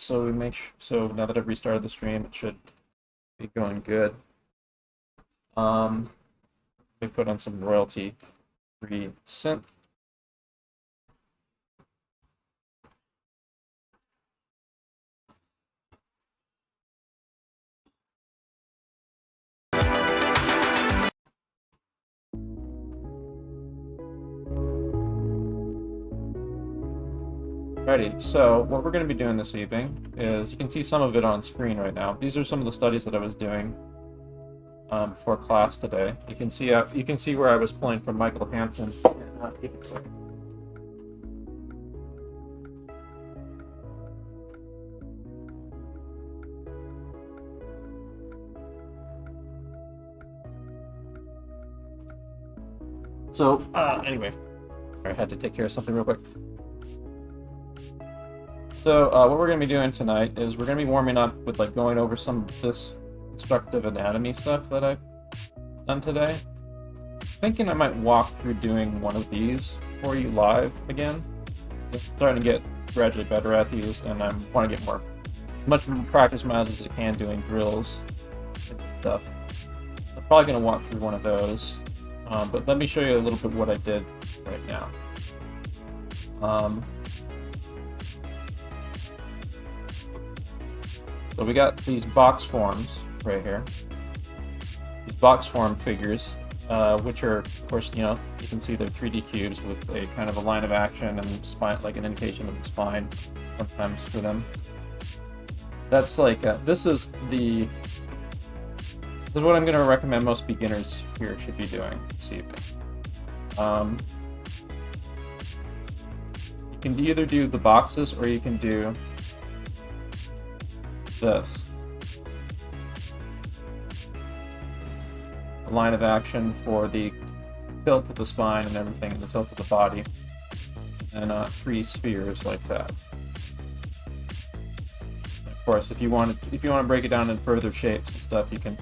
so so now that I've restarted the stream, it should be going good. We put on some royalty-free synth. Alrighty, so what we're going to be doing this evening is, you can see some of it on screen right now. These are some of the studies that I was doing for class today. You can see where I was pulling from Michael Hampton. Give it a second. So anyway, I had to take care of something real quick. So what we're going to be doing tonight is we're going to be warming up with like going over some of this constructive anatomy stuff that I've done today. Thinking I might walk through doing one of these for you live again. I'm starting to get gradually better at these, and I want to get much more practice miles as I can doing drills and stuff. I'm probably going to walk through one of those, but let me show you a little bit what I did right now. So we got these box forms right here. These box form figures, which are, of course, you can see they're 3D cubes with a kind of a line of action and spine, like an indication of the spine, sometimes for them. That's like this is what I'm going to recommend most beginners here should be doing this evening. You can either do the boxes or you can do this. A line of action for the tilt of the spine and everything, and the tilt of the body, and 3 spheres like that. And of course, if you want to break it down in further shapes and stuff, you can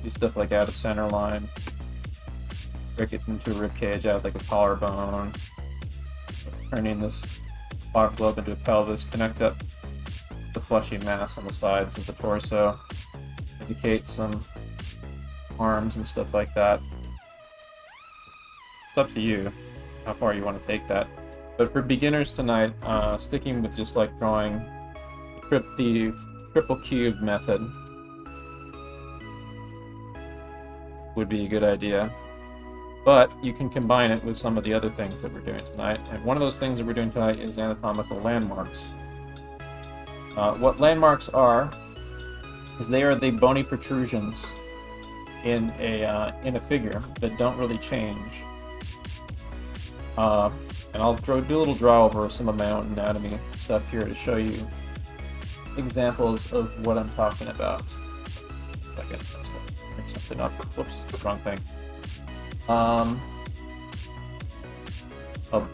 do stuff like add a center line, break it into a rib cage, add like a collarbone, turning this bottom globe into a pelvis, connect up the fleshy mass on the sides of the torso, indicate some arms and stuff like that. It's up to you how far you want to take that. But for beginners tonight, sticking with just like drawing the triple cube method would be a good idea. But you can combine it with some of the other things that we're doing tonight. And one of those things that we're doing tonight is anatomical landmarks. What landmarks are is they are the bony protrusions in a figure that don't really change. And I'll do a little draw over some of my own anatomy stuff here to show you examples of what I'm talking about. Second, let's bring something up. Whoops, wrong thing.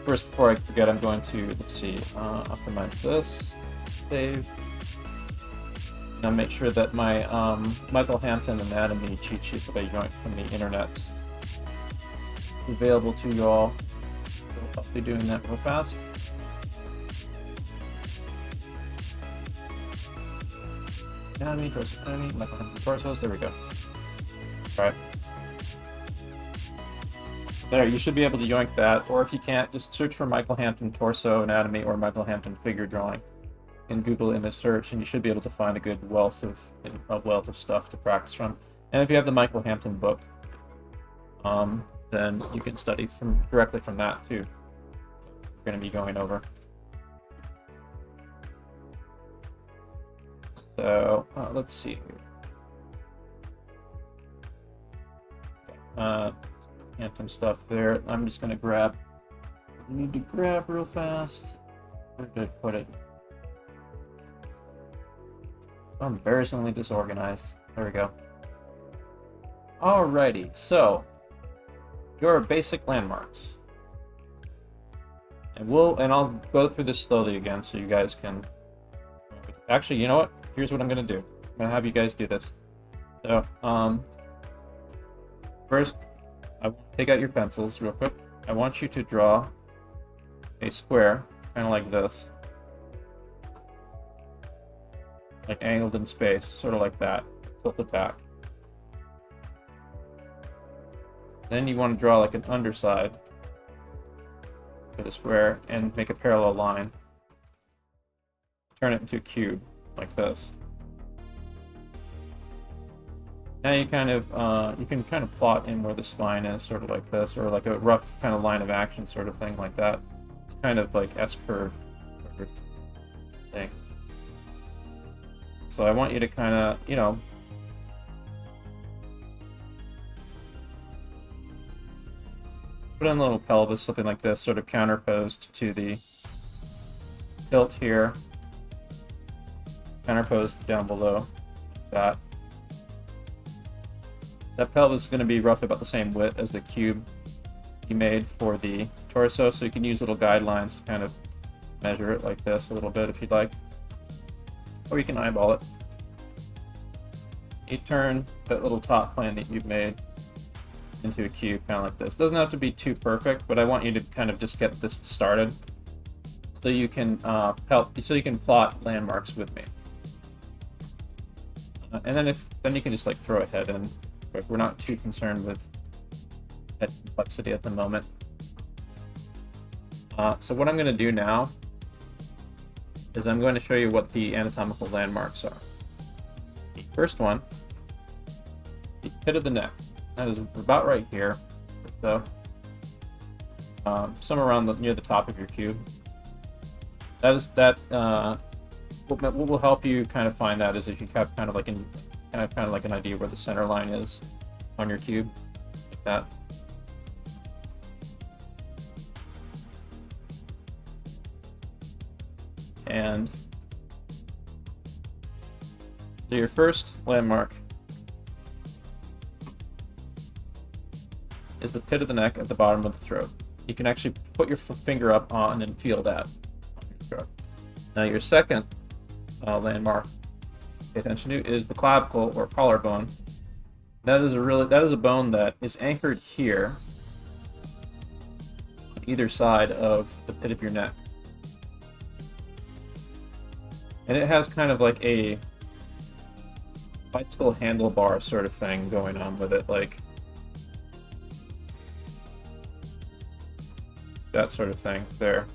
First, before I forget, I'm going to, let's see, optimize this, save, and make sure that my Michael Hampton anatomy cheat sheet that I joined from the internet's available to you all. So I'll be doing that real fast. Anatomy, torso anatomy, Michael Hampton torsos, there we go. Alright. There, you should be able to yoink that, or if you can't, just search for Michael Hampton torso anatomy or Michael Hampton figure drawing in Google image search, and you should be able to find a good wealth of stuff to practice from. And if you have the Michael Hampton book, then you can study directly from that too. We're going to be going over. So let's see here. Hampton stuff there. I'm just going to grab. I need to grab real fast. Where did I put it? So embarrassingly disorganized. There we go. Alrighty, so your basic landmarks, and I'll go through this slowly again so you guys can. Actually, you know what? Here's what I'm gonna do. I'm gonna have you guys do this. So, first, I want to take out your pencils real quick. I want you to draw a square, kind of like this. like angled in space, sort of like that, tilted back. Then you want to draw like an underside for the square and make a parallel line. Turn it into a cube, like this. Now you kind of you can kind of plot in where the spine is, sort of like this, or like a rough kind of line of action sort of thing like that. It's kind of like S-curve thing. So I want you to kind of, you know, put in a little pelvis, something like this, sort of counterposed to the tilt here, counterposed down below that. That pelvis is going to be roughly about the same width as the cube you made for the torso, so you can use little guidelines to kind of measure it like this a little bit if you'd like. Or you can eyeball it. You turn that little top plane that you've made into a cube, kind of like this. Doesn't have to be too perfect, but I want you to kind of just get this started, so you can plot landmarks with me. And then you can just like throw a head in. We're not too concerned with head complexity at the moment. So what I'm going to do now is I'm going to show you what the anatomical landmarks are. The first one, the pit of the neck. That is about right here, so somewhere around near the top of your cube. What will help you kind of find that is if you have kind of like an idea where the center line is on your cube, like that. And so your first landmark is the pit of the neck at the bottom of the throat. You can actually put your finger up on and feel that on your throat. Now your second landmark, pay attention to, is the clavicle or collarbone. That is a bone that is anchored here on either side of the pit of your neck. And it has kind of like a bicycle handlebar sort of thing going on with it, like that sort of thing there.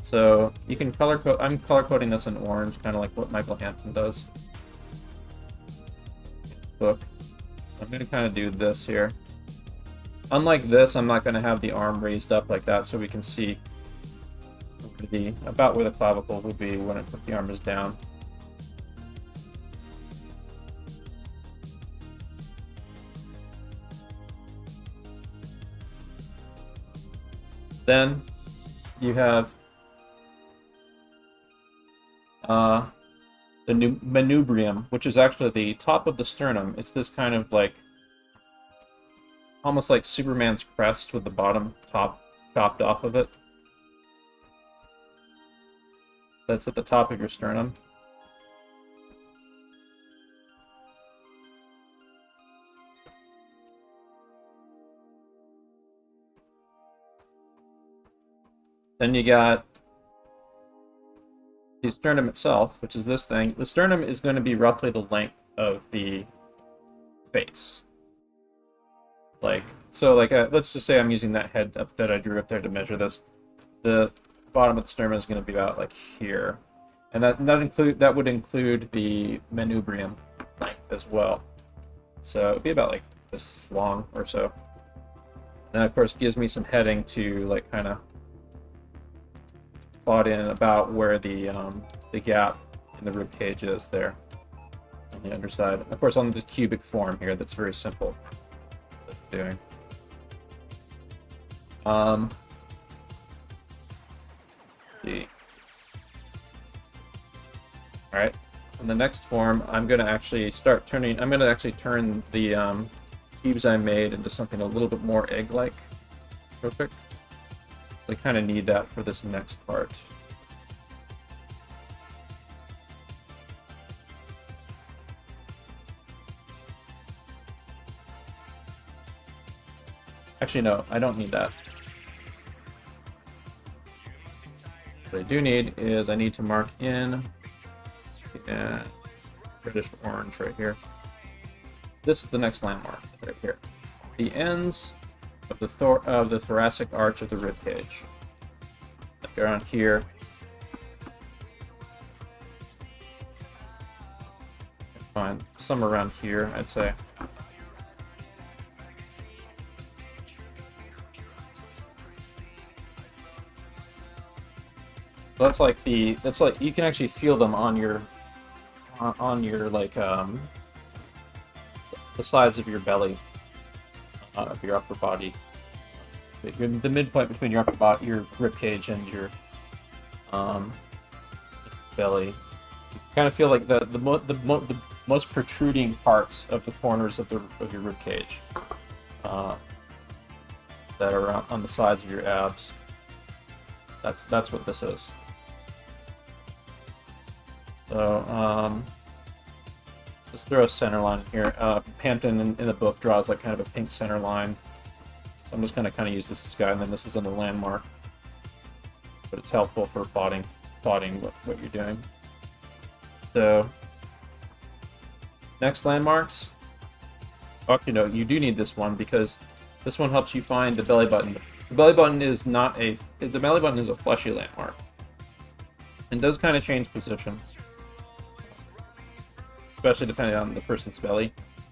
So you can color code. I'm color coding this in orange, kind of like what Michael Hampton does. Book. I'm going to kind of do this here. Unlike this, I'm not going to have the arm raised up like that, so we can see about where the clavicle will be when the arm is down. Then you have the manubrium, which is actually the top of the sternum. It's this kind of like, almost like Superman's crest with the bottom top chopped off of it. That's at the top of your sternum. Then you got the sternum itself, which is this thing. The sternum is going to be roughly the length of the face. Let's just say I'm using that head up that I drew up there to measure this. The bottom of the sternum is going to be about like here, and that would include the manubrium length as well. So it'd be about like this long or so. And that, of course, gives me some heading to like kind of plot in about where the gap in the rib cage is there on the underside. Of course, on the cubic form here, that's very simple. That's doing. See. All right. In the next form, I'm going to actually turn the cubes I made into something a little bit more egg-like. Perfect. I kind of need that for this next part. Actually, no, I don't need that. What I do need is I need to mark in reddish orange right here. This is the next landmark right here. The ends of the thoracic arch of the rib cage. Like around here. Find some around here, I'd say. So that's like you can actually feel them on your like the sides of your belly, of your upper body. The midpoint between your upper body, your rib cage, and your belly. You kind of feel like the most protruding parts of the corners of your rib cage that are on the sides of your abs. That's what this is. So just throw a center line in here. Hampton in the book draws like kind of a pink center line. So I'm just going to kind of use this guy, and then this is in the landmark. But it's helpful for plotting what you're doing. So next landmarks. Oh, you do need this one because this one helps you find the belly button. The belly button is the belly button is a fleshy landmark. And does kind of change position, especially depending on the person's belly.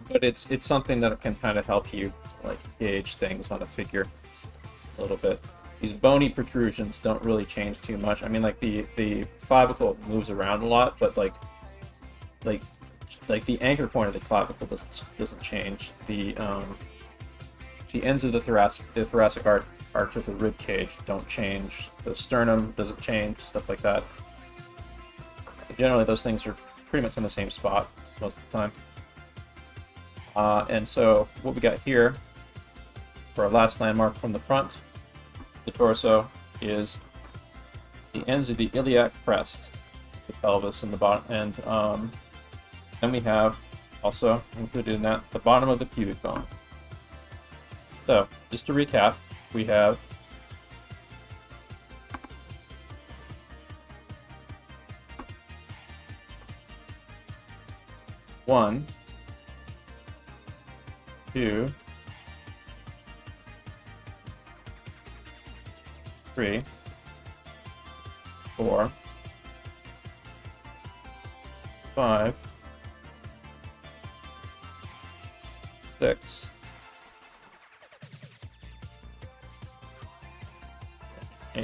But it's something that can kind of help you like gauge things on a figure a little bit. These bony protrusions don't really change too much. I mean, like the clavicle moves around a lot, but like the anchor point of the clavicle doesn't change. The ends of the thoracic arch of the rib cage don't change. The sternum doesn't change. Stuff like that. Generally, those things are pretty much in the same spot most of the time. And so what we got here for our last landmark from the front, the torso, is the ends of the iliac crest, the pelvis, and the bottom. And then we have also included in that the bottom of the pubic bone. So just to recap, we have one, two, three, four, five, six,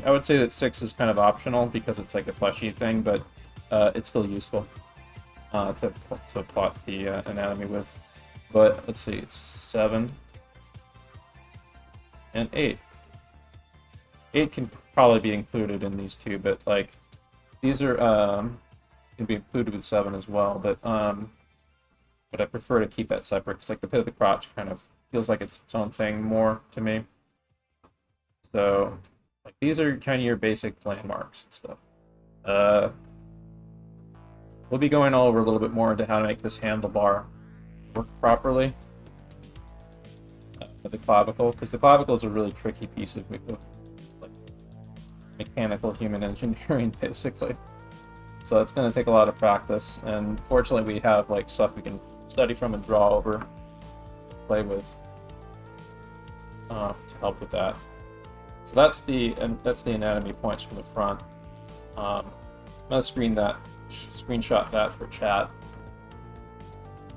I would say that 6 is kind of optional because it's like a fleshy thing, but it's still useful to plot the anatomy with. But let's see, it's 7 and 8. 8 can probably be included in these two, but like these are can be included with 7 as well. But I prefer to keep that separate because like the pit of the crotch kind of feels like it's its own thing more to me. So like these are kind of your basic landmarks and stuff. We'll be going over a little bit more into how to make this handlebar work properly. The clavicle, because the clavicle is a really tricky piece of like, mechanical human engineering, basically. So it's going to take a lot of practice, and fortunately we have like stuff we can study from and draw over, play with, to help with that. So that's the anatomy points from the front. I'm going to screenshot that for chat.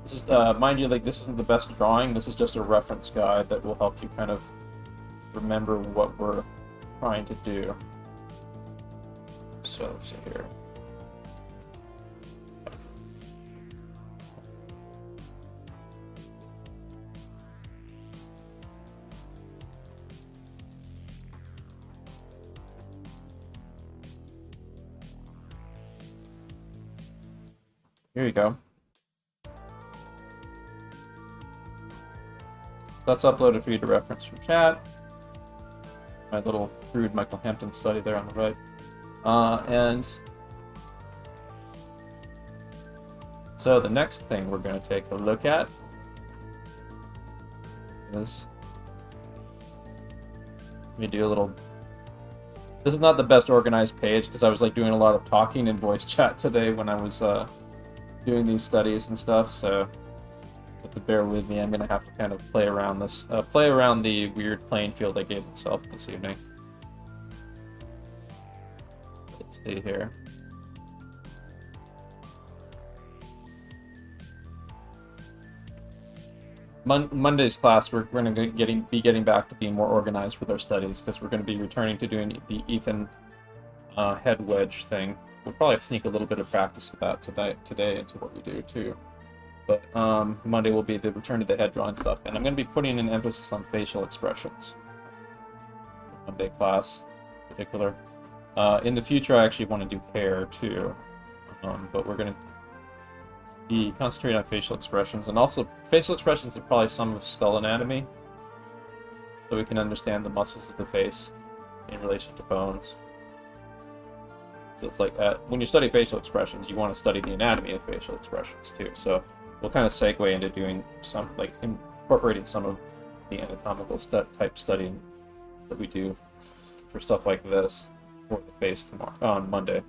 This is, mind you, like this isn't the best drawing. This is just a reference guide that will help you kind of remember what we're trying to do. So let's see here. Here you go. That's uploaded for you to reference from chat. My little crude Michael Hampton study there on the right. And so the next thing we're going to take a look at is, let me do a little, this is not the best organized page because I was like doing a lot of talking in voice chat today when I was doing these studies and stuff, so you have to bear with me. I'm gonna have to kind of play around the weird playing field I gave myself this evening. Let's see here. Monday's class, we're going to be getting back to being more organized with our studies, because we're going to be returning to doing the Ethan head wedge thing. We'll probably sneak a little bit of practice with that today into what we do too. But Monday will be the return to the head drawing stuff, and I'm going to be putting an emphasis on facial expressions. Monday class, in particular. In the future, I actually want to do hair too, but we're going to be concentrating on facial expressions, and also facial expressions are probably some of skull anatomy, so we can understand the muscles of the face in relation to bones. So it's like when you study facial expressions, you want to study the anatomy of facial expressions too. So we'll kind of segue into doing some, like, incorporating some of the anatomical type studying that we do for stuff like this for the face on Monday.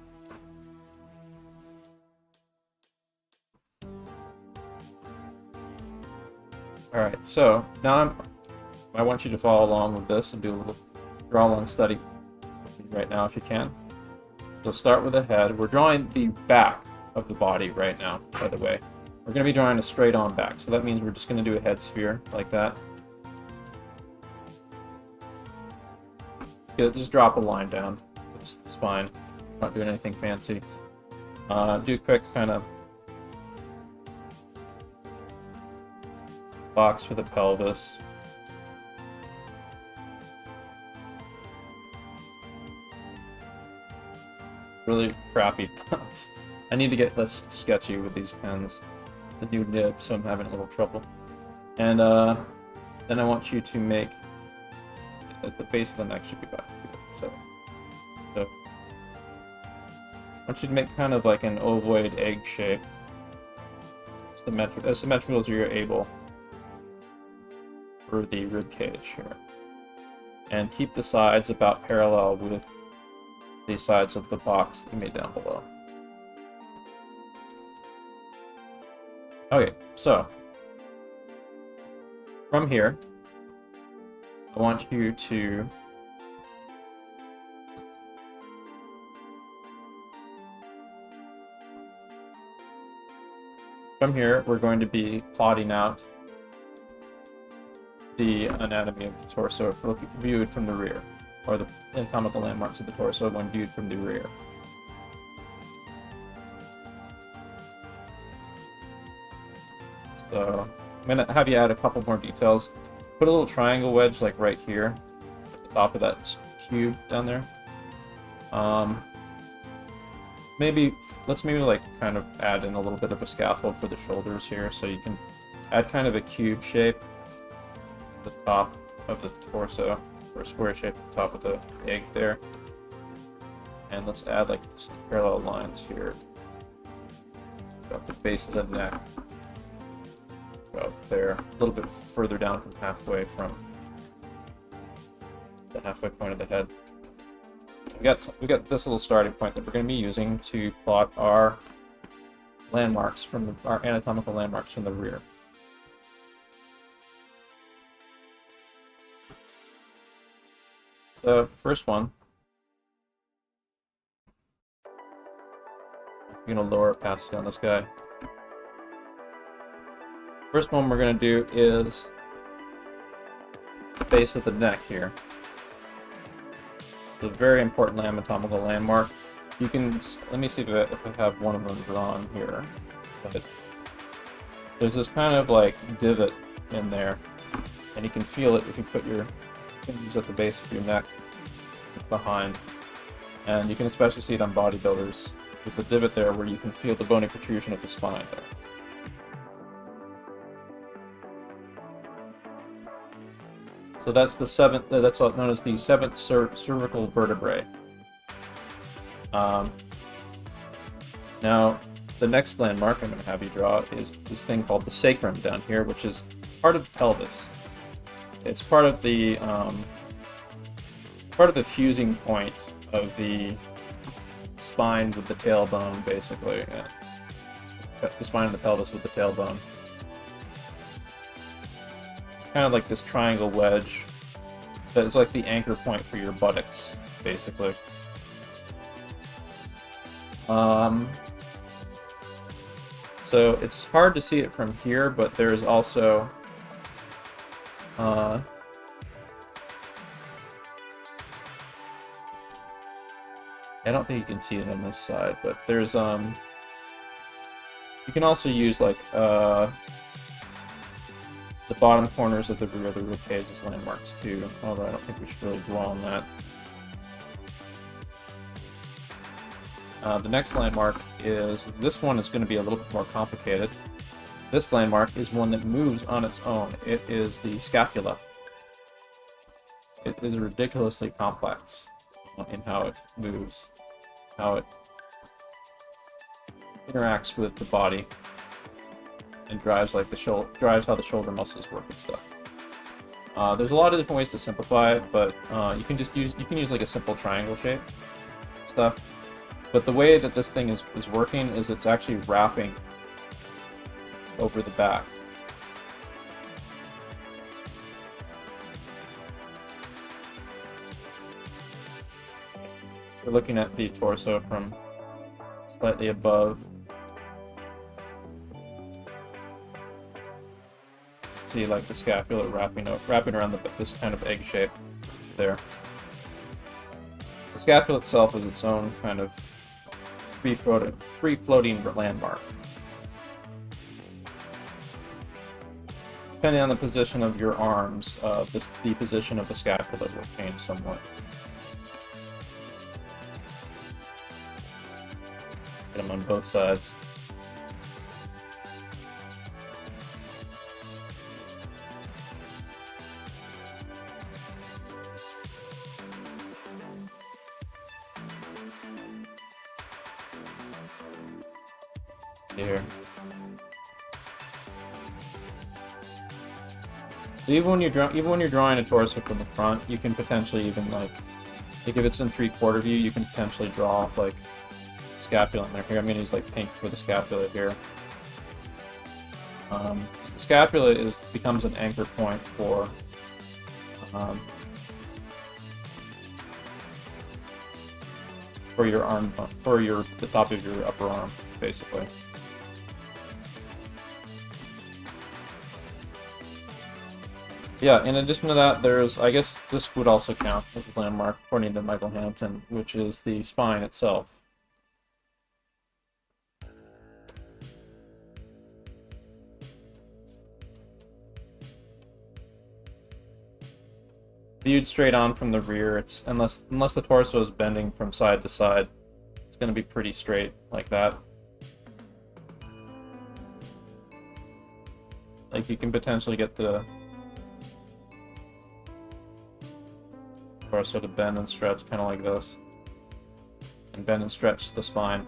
Alright, so now I want you to follow along with this and do a little draw-along study right now if you can. So start with the head. We're drawing the back of the body right now, by the way. We're going to be drawing a straight-on back, so that means we're just going to do a head sphere like that. Just drop a line down the spine. Not doing anything fancy. Do a quick kind of box for the pelvis. Really crappy pens. I need to get less sketchy with these pens. The new nib, so I'm having a little trouble. And then I want you to make the base of the neck should be back. So I want you to make kind of like an ovoid egg shape, as symmetrical as you're able for the rib cage here, and keep the sides about parallel with the sides of the box that you made down below. Okay, so from here, I want you to we're going to be plotting out the anatomy of the torso viewed from the rear, or the anatomical landmarks of the torso when viewed from the rear. So I'm going to have you add a couple more details. Put a little triangle wedge like right here at the top of that cube down there. Let's maybe like kind of add in a little bit of a scaffold for the shoulders here, so you can add kind of a cube shape at the top of the torso, or a square shape at the top of the egg there. And let's add like some parallel lines here. Got the base of the neck. Go up there, a little bit further down from the halfway point of the head. So we got this little starting point that we're going to be using to plot our landmarks from our anatomical landmarks from the rear. So first one, I'm going to lower opacity on this guy. First one we're going to do is the base of the neck here. It's a very important anatomical landmark. You can, let me see if I have one of them drawn here. But there's this kind of like divot in there, and you can feel it if you put your fingers at the base of your neck behind. And you can especially see it on bodybuilders. There's a divot there where you can feel the bony protrusion of the spine there. So that's the seventh. That's known as the seventh cervical vertebrae. Now, the next landmark I'm going to have you draw is this thing called the sacrum down here, which is part of the pelvis. It's part of the fusing point of the spine with the tailbone, basically. cut the spine of the pelvis with the tailbone. It's kind of like this triangle wedge that is like the anchor point for your buttocks, basically. So it's hard to see it from here, but there's also I don't think you can see it on this side, but there's you can also use like the bottom corners of the rear of the rib cage as landmarks too, although I don't think we should really dwell on that. The next landmark is, this one is going to be a little bit more complicated. This landmark is one that moves on its own. It is the scapula. It is ridiculously complex in how it moves, how it interacts with the body, and drives like drives how the shoulder muscles work and stuff. There's a lot of different ways to simplify it, but you can use like a simple triangle shape stuff. But the way that this thing is working is it's actually wrapping over the back. We're looking at the torso from slightly above. See like the scapula wrapping around this kind of egg shape there. The scapula itself is its own kind of free-floating landmark. Depending on the position of your arms, the position of the scapula will change somewhat. Get them on both sides. Here. So even when you're drawing a torso from the front, you can potentially even like if it's in 3/4 view, you can potentially draw like scapula in there. Here, I'm gonna use like pink for the scapula here. Because the scapula becomes an anchor point for your arm, the top of your upper arm, basically. Yeah, in addition to that, I guess this would also count as a landmark, according to Michael Hampton, which is the spine itself. Viewed straight on from the rear, it's unless the torso is bending from side to side, it's going to be pretty straight like that. Like you can potentially get the torso to bend and stretch, kind of like this, and bend and stretch the spine.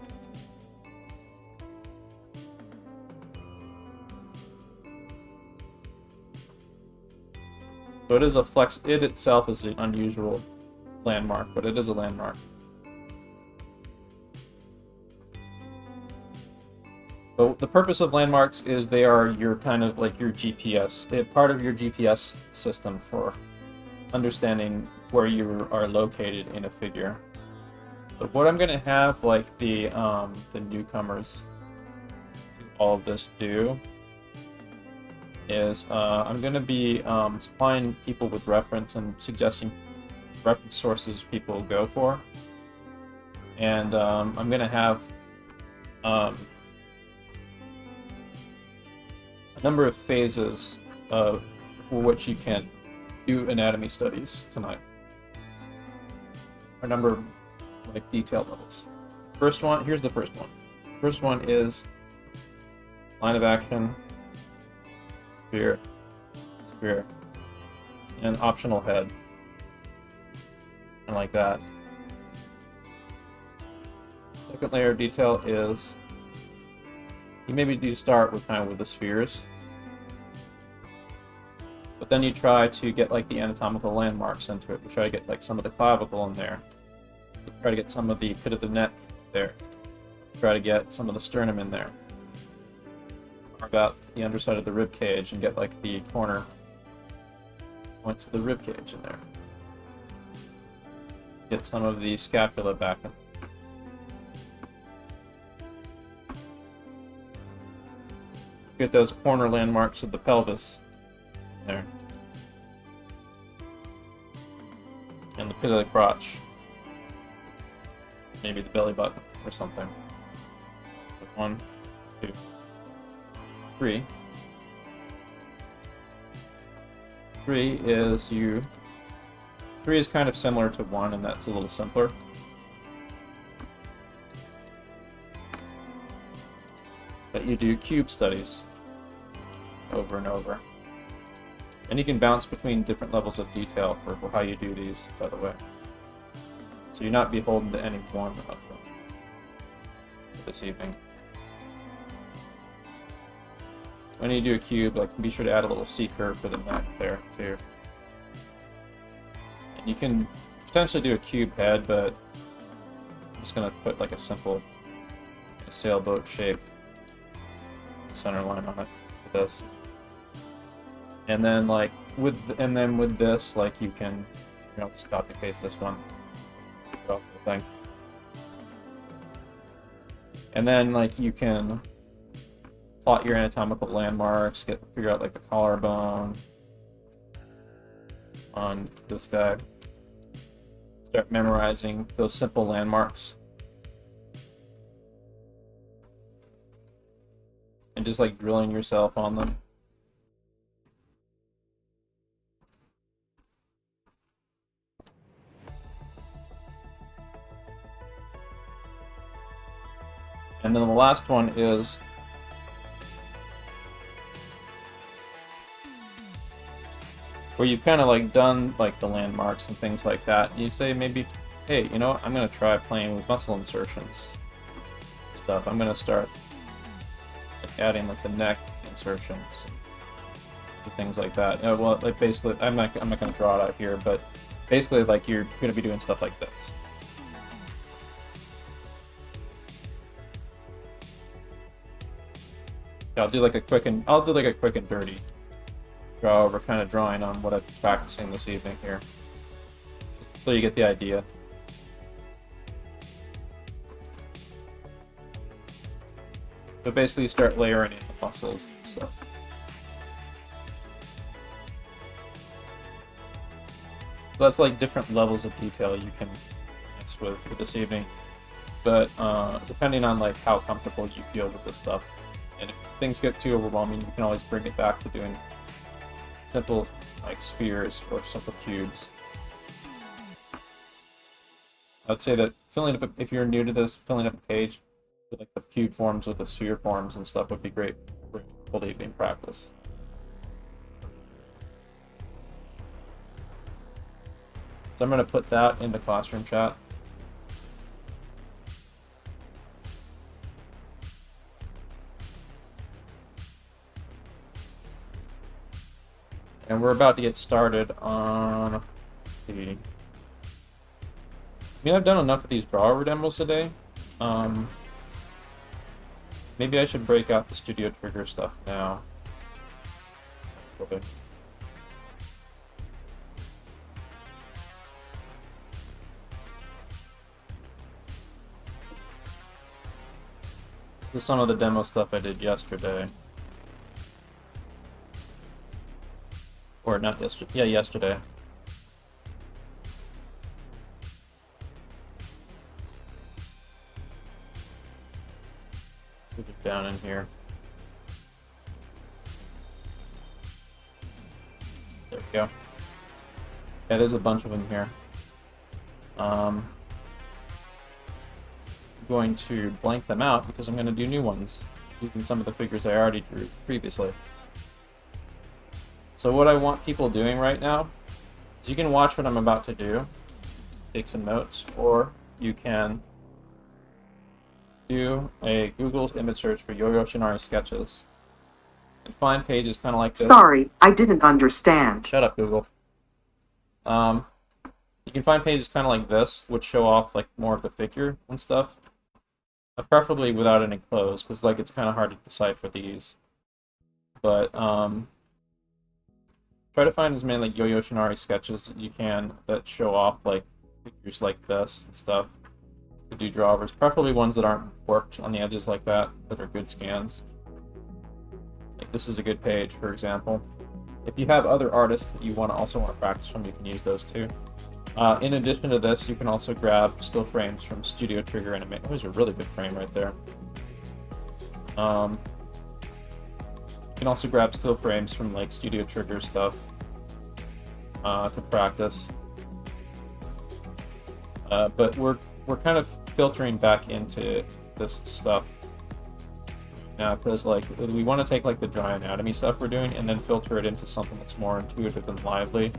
So it is a flex. It itself is an unusual landmark, but it is a landmark. So the purpose of landmarks is they are your kind of like your GPS. They're part of your GPS system for understanding where you are located in a figure. But what I'm going to have like the newcomers all of this do is I'm going to be supplying people with reference and suggesting reference sources people go for, and I'm going to have a number of phases for which you can do anatomy studies tonight. A number of like detail levels. First one, here's the first one. First one is line of action, sphere, and optional head, and like that. Second layer of detail is you maybe do start with kind of with the spheres, but then you try to get like the anatomical landmarks into it. You try to get like some of the clavicle in there. You try to get some of the pit of the neck there. You try to get some of the sternum in there. about the underside of the rib cage and get like the corner points of the rib cage in there. Get some of the scapula back in. Get those corner landmarks of the pelvis there. And the pit of the crotch. Maybe the belly button or something. 1, 2, 3. 3 is you. 3 is kind of similar to 1, and that's a little simpler. But you do cube studies over and over. And you can bounce between different levels of detail for how you do these, by the way. So you're not beholden to any one of them this evening. When you do a cube, like, be sure to add a little C-curve for the neck there, too. And you can potentially do a cube head, but I'm just going to put, like, a simple sailboat shape center line on it for this. And then, like, with this, like, you can, you know, just copy paste this one. Drop the thing. And then, like, you can plot your anatomical landmarks, figure out, like, the collarbone on this guy. Start memorizing those simple landmarks. And just, like, drilling yourself on them. And then the last one is where you've kind of like done like the landmarks and things like that. You say maybe, hey, you know what? I'm going to try playing with muscle insertions stuff. I'm going to start like, adding like the neck insertions and things like that. You know, well, like basically, I'm not going to draw it out here, but basically like you're going to be doing stuff like this. I'll do like a quick and dirty draw over, kind of drawing on what I'm practicing this evening here, just so you get the idea. So basically, you start layering in the muscles and stuff. So that's like different levels of detail you can mess with for this evening, but depending on like how comfortable you feel with this stuff. And if things get too overwhelming, you can always bring it back to doing simple like spheres or simple cubes. I'd say that filling up, if you're new to this, filling up a page with like the cube forms with the sphere forms and stuff would be great for full evening practice. So I'm going to put that in the classroom chat. And we're about to get started on, let's see. I mean, I've done enough of these drawer demos today. Maybe I should break out the Studio Trigger stuff now. Okay. This is some of the demo stuff I did yesterday. Or not yesterday. Yeah, yesterday. Put it down in here. There we go. Yeah, there's a bunch of them here. I'm going to blank them out because I'm going to do new ones using some of the figures I already drew previously. So what I want people doing right now is you can watch what I'm about to do, take some notes, or you can do a Google image search for Yo-Yo Shinari sketches and find pages kind of like this. Sorry, I didn't understand. Shut up, Google. You can find pages kind of like this, which show off like more of the figure and stuff, preferably without any clothes, because like it's kind of hard to decipher these. But try to find as many like Yo-Yo Shinari sketches that you can that show off like figures like this and stuff to do drawovers. Preferably ones that aren't warped on the edges like that are good scans. Like this is a good page, for example. If you have other artists that you also want to practice from, you can use those too. In addition to this, you can also grab still frames from Studio Trigger Animation. There's a really good frame right there. You can also grab still frames from like Studio Trigger stuff to practice. But we're kind of filtering back into this stuff now because like we want to take like the dry anatomy stuff we're doing and then filter it into something that's more intuitive and lively.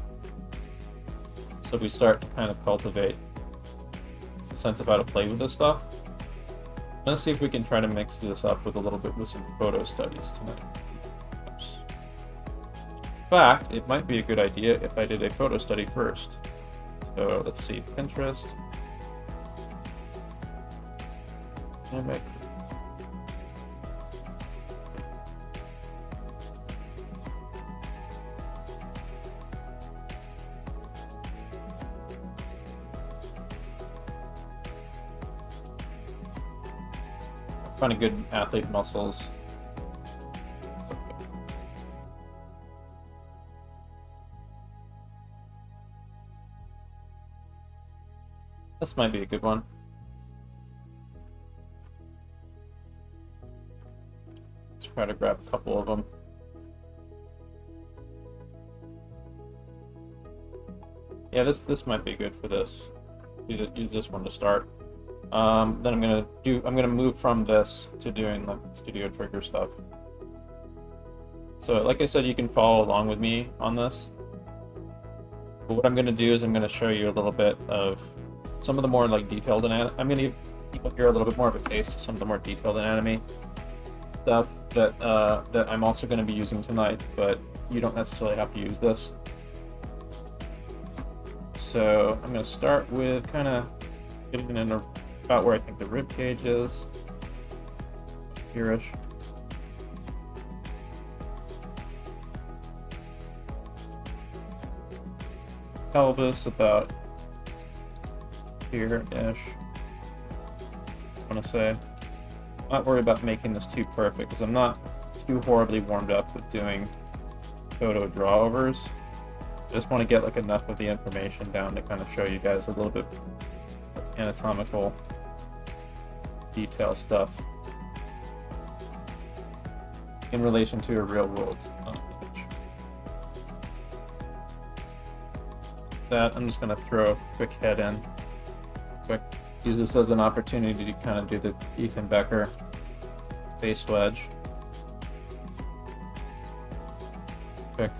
So we start to kind of cultivate a sense of how to play with this stuff. Let's see if we can try to mix this up with a little bit with some photo studies tonight. Oops. In fact, it might be a good idea if I did a photo study first. So let's see, Pinterest. Dynamic. Finding good athlete muscles. This might be a good one. Let's try to grab a couple of them. Yeah, this might be good for this. Use this one to start. Then I'm gonna move from this to doing like Studio Trigger stuff. So like I said, you can follow along with me on this. But what I'm gonna do is I'm gonna show you a little bit of some of the more like detailed anatomy. I'm gonna give people here a little bit more of a taste of some of the more detailed anatomy stuff that that I'm also gonna be using tonight, but you don't necessarily have to use this. So I'm gonna start with kind of getting in about where I think the rib cage is. Here-ish. Pelvis about here-ish. I want to say. I'm not worried about making this too perfect because I'm not too horribly warmed up with doing photo drawovers. I just want to get like enough of the information down to kind of show you guys a little bit anatomical detail stuff in relation to a real world image. That I'm just going to throw a quick head in. Use this as an opportunity to kind of do the Ethan Becker face wedge. Quick.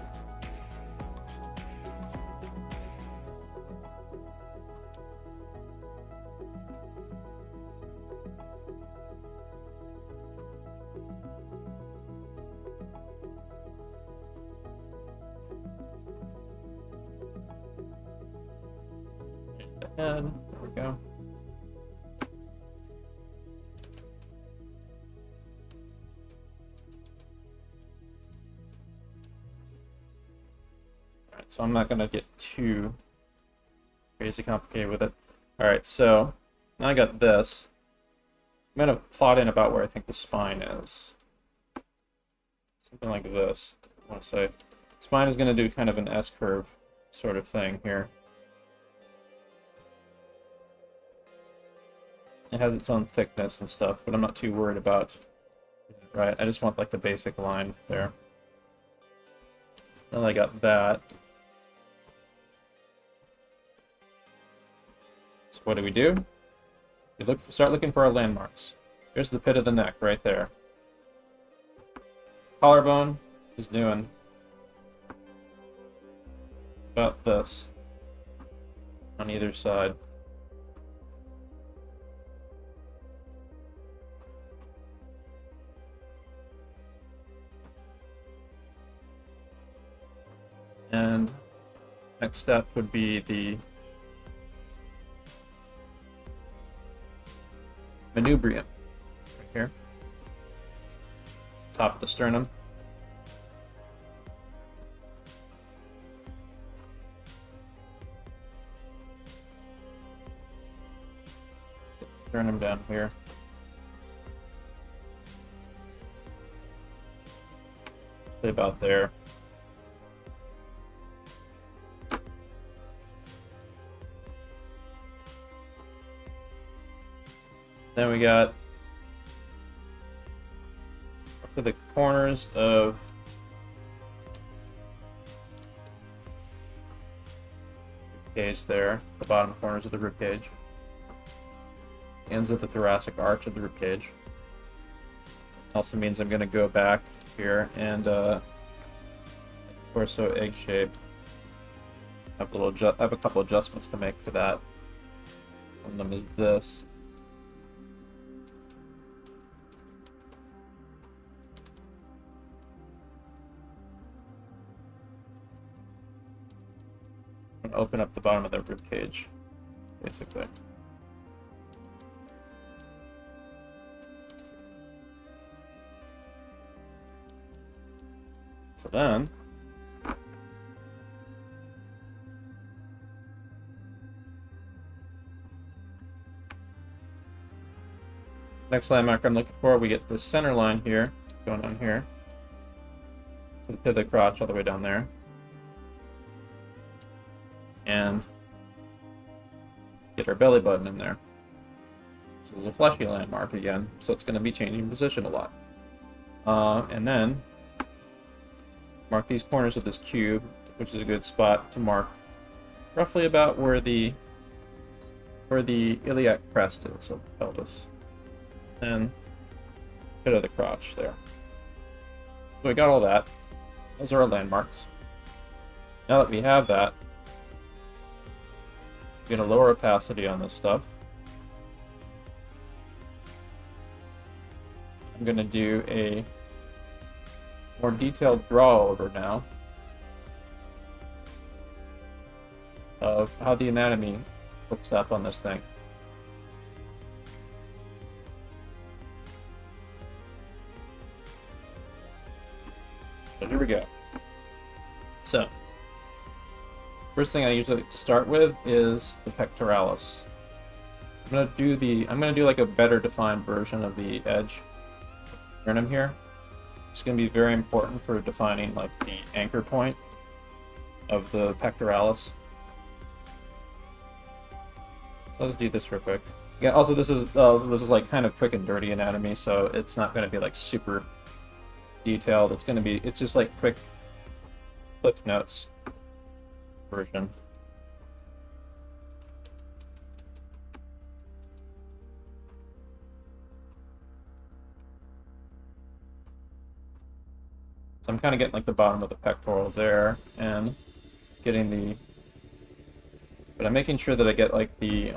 There we go. Alright, so I'm not gonna get too crazy complicated with it. Alright, so now I got this. I'm gonna plot in about where I think the spine is. Something like this. I want to say spine is gonna do kind of an S-curve sort of thing here. It has its own thickness and stuff, but I'm not too worried about it, right? I just want like the basic line there. Then I got that. So what do? We start looking for our landmarks. Here's the pit of the neck right there. Collarbone is doing about this on either side. And next step would be the manubrium right here, top of the sternum. sternum down here. About there. Then we got up to the corners of the cage there, the bottom corners of the rib cage, ends of the thoracic arch of the rib cage. Also means I'm going to go back here and torso egg shape. I have a couple adjustments to make for that. One of them is this. And open up the bottom of that rib cage, basically. So then, next landmark I'm looking for, we get the center line here, going on here, to the pit of the crotch all the way down there. And get our belly button in there. So there's a fleshy landmark again, so it's going to be changing position a lot. And then mark these corners of this cube, which is a good spot to mark roughly about where the iliac crest is of the pelvis. And pit of the crotch there. So we got all that. Those are our landmarks. Now that we have that, we're going to lower opacity on this stuff. I'm going to do a more detailed draw over now of how the anatomy hooks up on this thing. So here we go. So, first thing I usually like to start with is the pectoralis. I'm gonna do like a better defined version of the edge sternum here. It's gonna be very important for defining like the anchor point of the pectoralis. So let's do this real quick. Yeah. Also, this is like kind of quick and dirty anatomy, so it's not gonna be like super detailed. It's just like quick clip notes version. So I'm kind of getting like the bottom of the pectoral there and getting but I'm making sure that I get like the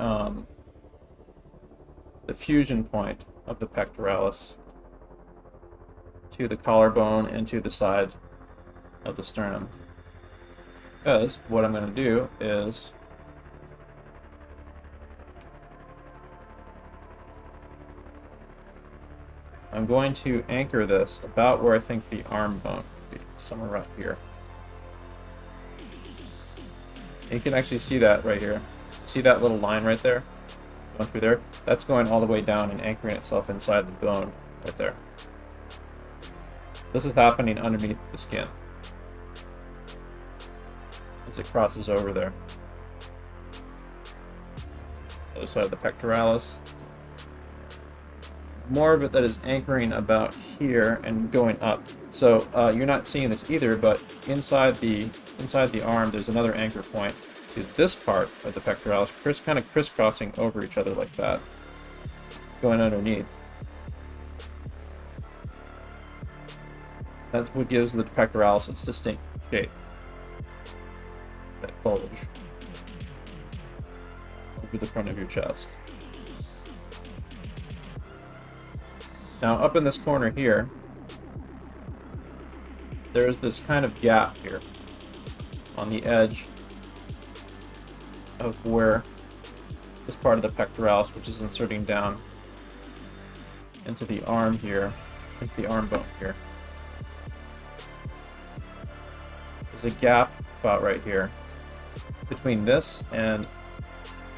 fusion point of the pectoralis to the collarbone and to the side of the sternum. Because what I'm going to do is I'm going to anchor this about where I think the arm bone would be, somewhere right here. And you can actually see that right here. See that little line right there? Going through there? That's going all the way down and anchoring itself inside the bone right there. This is happening underneath the skin as it crosses over there. Other side of the pectoralis. More of it that is anchoring about here and going up. So you're not seeing this either, but inside the arm there's another anchor point to this part of the pectoralis, kind of crisscrossing over each other like that, going underneath. That's what gives the pectoralis its distinct shape. That bulge over the front of your chest. Now, up in this corner here, there's this kind of gap here on the edge of where this part of the pectoralis, which is inserting down into the arm here, into the arm bone here. There's a gap about right here between this and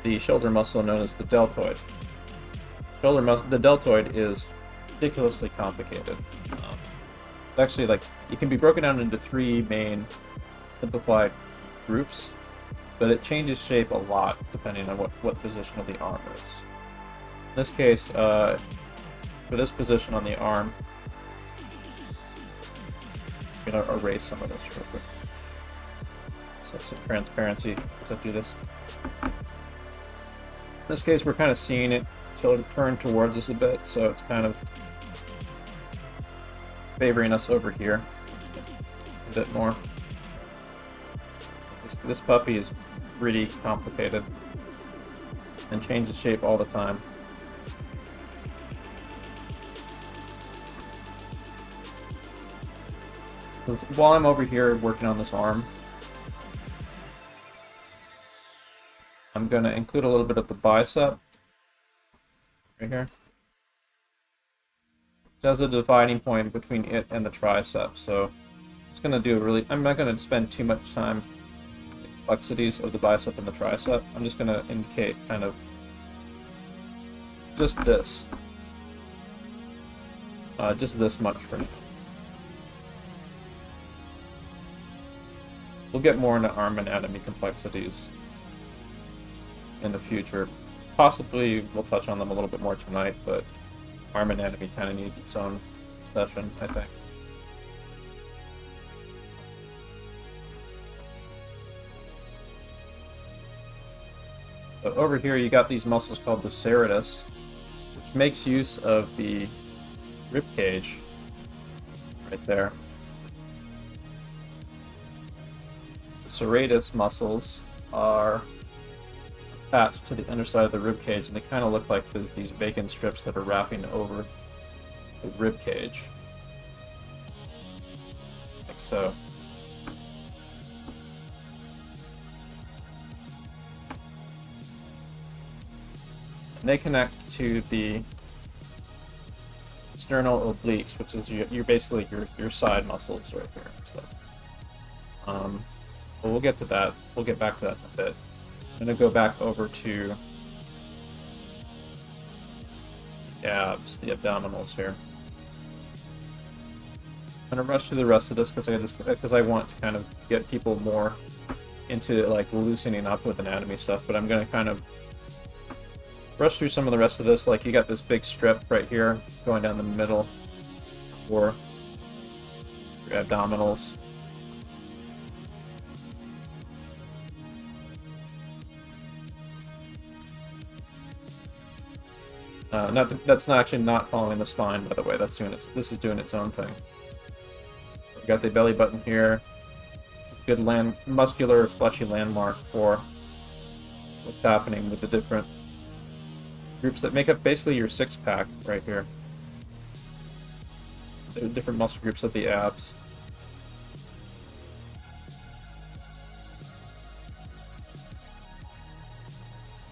the shoulder muscle known as the deltoid. shoulder muscle, the deltoid, is ridiculously complicated. It's actually like it can be broken down into 3 main simplified groups, but it changes shape a lot depending on what position of the arm is. In this case, for this position on the arm, I'm going to erase some of this real quick. So some transparency as I do this. In this case, we're kind of seeing it turn towards us a bit, so it's kind of favoring us over here a bit more. This puppy is really complicated and changes shape all the time. While I'm over here working on this arm, I'm going to include a little bit of the bicep right here. There's a dividing point between it and the tricep, so it's going to do I'm not going to spend too much time on the complexities of the bicep and the tricep. I'm just going to indicate kind of just this much for now. We'll get more into arm anatomy complexities in the future. Possibly we'll touch on them a little bit more tonight, but arm anatomy kind of needs its own session, I think. So over here you got these muscles called the serratus, which makes use of the rib cage right there. The serratus muscles are attached to the underside of the rib cage, and they kind of look like there's these bacon strips that are wrapping over the rib cage, like so. And they connect to the sternal obliques, which is you're basically your side muscles right here and stuff. But we'll get to that. We'll get back to that in a bit. I'm going to go back over to the abs, the abdominals here. I'm going to rush through the rest of this because I want to kind of get people more into like loosening up with anatomy stuff, but I'm going to kind of rush through some of the rest of this. Like you got this big strip right here going down the middle for your abdominals. That's actually not following the spine, by the way. This is doing its own thing. We've got the belly button here. Good muscular, fleshy landmark for what's happening with the different groups that make up basically your six-pack right here. The different muscle groups of the abs.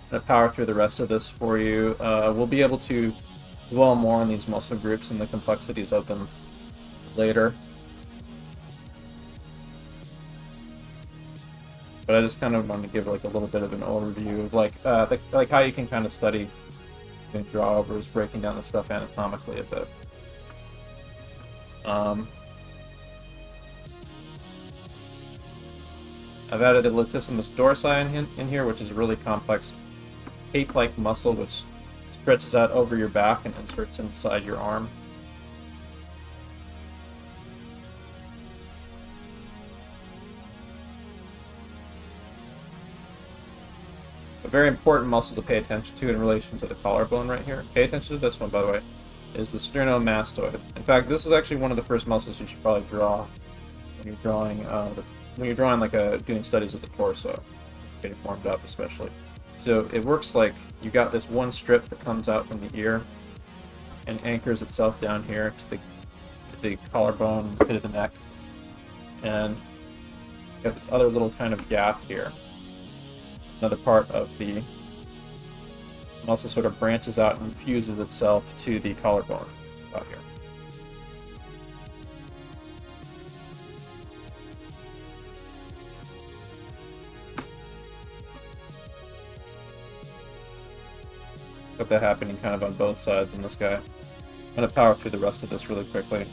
I'm gonna power through the rest of this for you. We'll be able to dwell more on these muscle groups and the complexities of them later. But I just kind of want to give like a little bit of an overview of like how you can kind of study doing drawovers, breaking down the stuff anatomically a bit. I've added a latissimus dorsi in here, which is a really complex tape-like muscle which stretches out over your back and inserts inside your arm. A very important muscle to pay attention to in relation to the collarbone right here. Pay attention to this one, by the way, is the sternomastoid. In fact, this is actually one of the first muscles you should probably draw when you're drawing doing studies of the torso, getting warmed up especially. So it works like you got this one strip that comes out from the ear and anchors itself down here to the collarbone, pit of the neck, and you got this other little kind of gap here. Another part of the muscle sort of branches out and fuses itself to the collarbone out here. got that happening kind of on both sides in this guy. I'm going to power through the rest of this really quickly.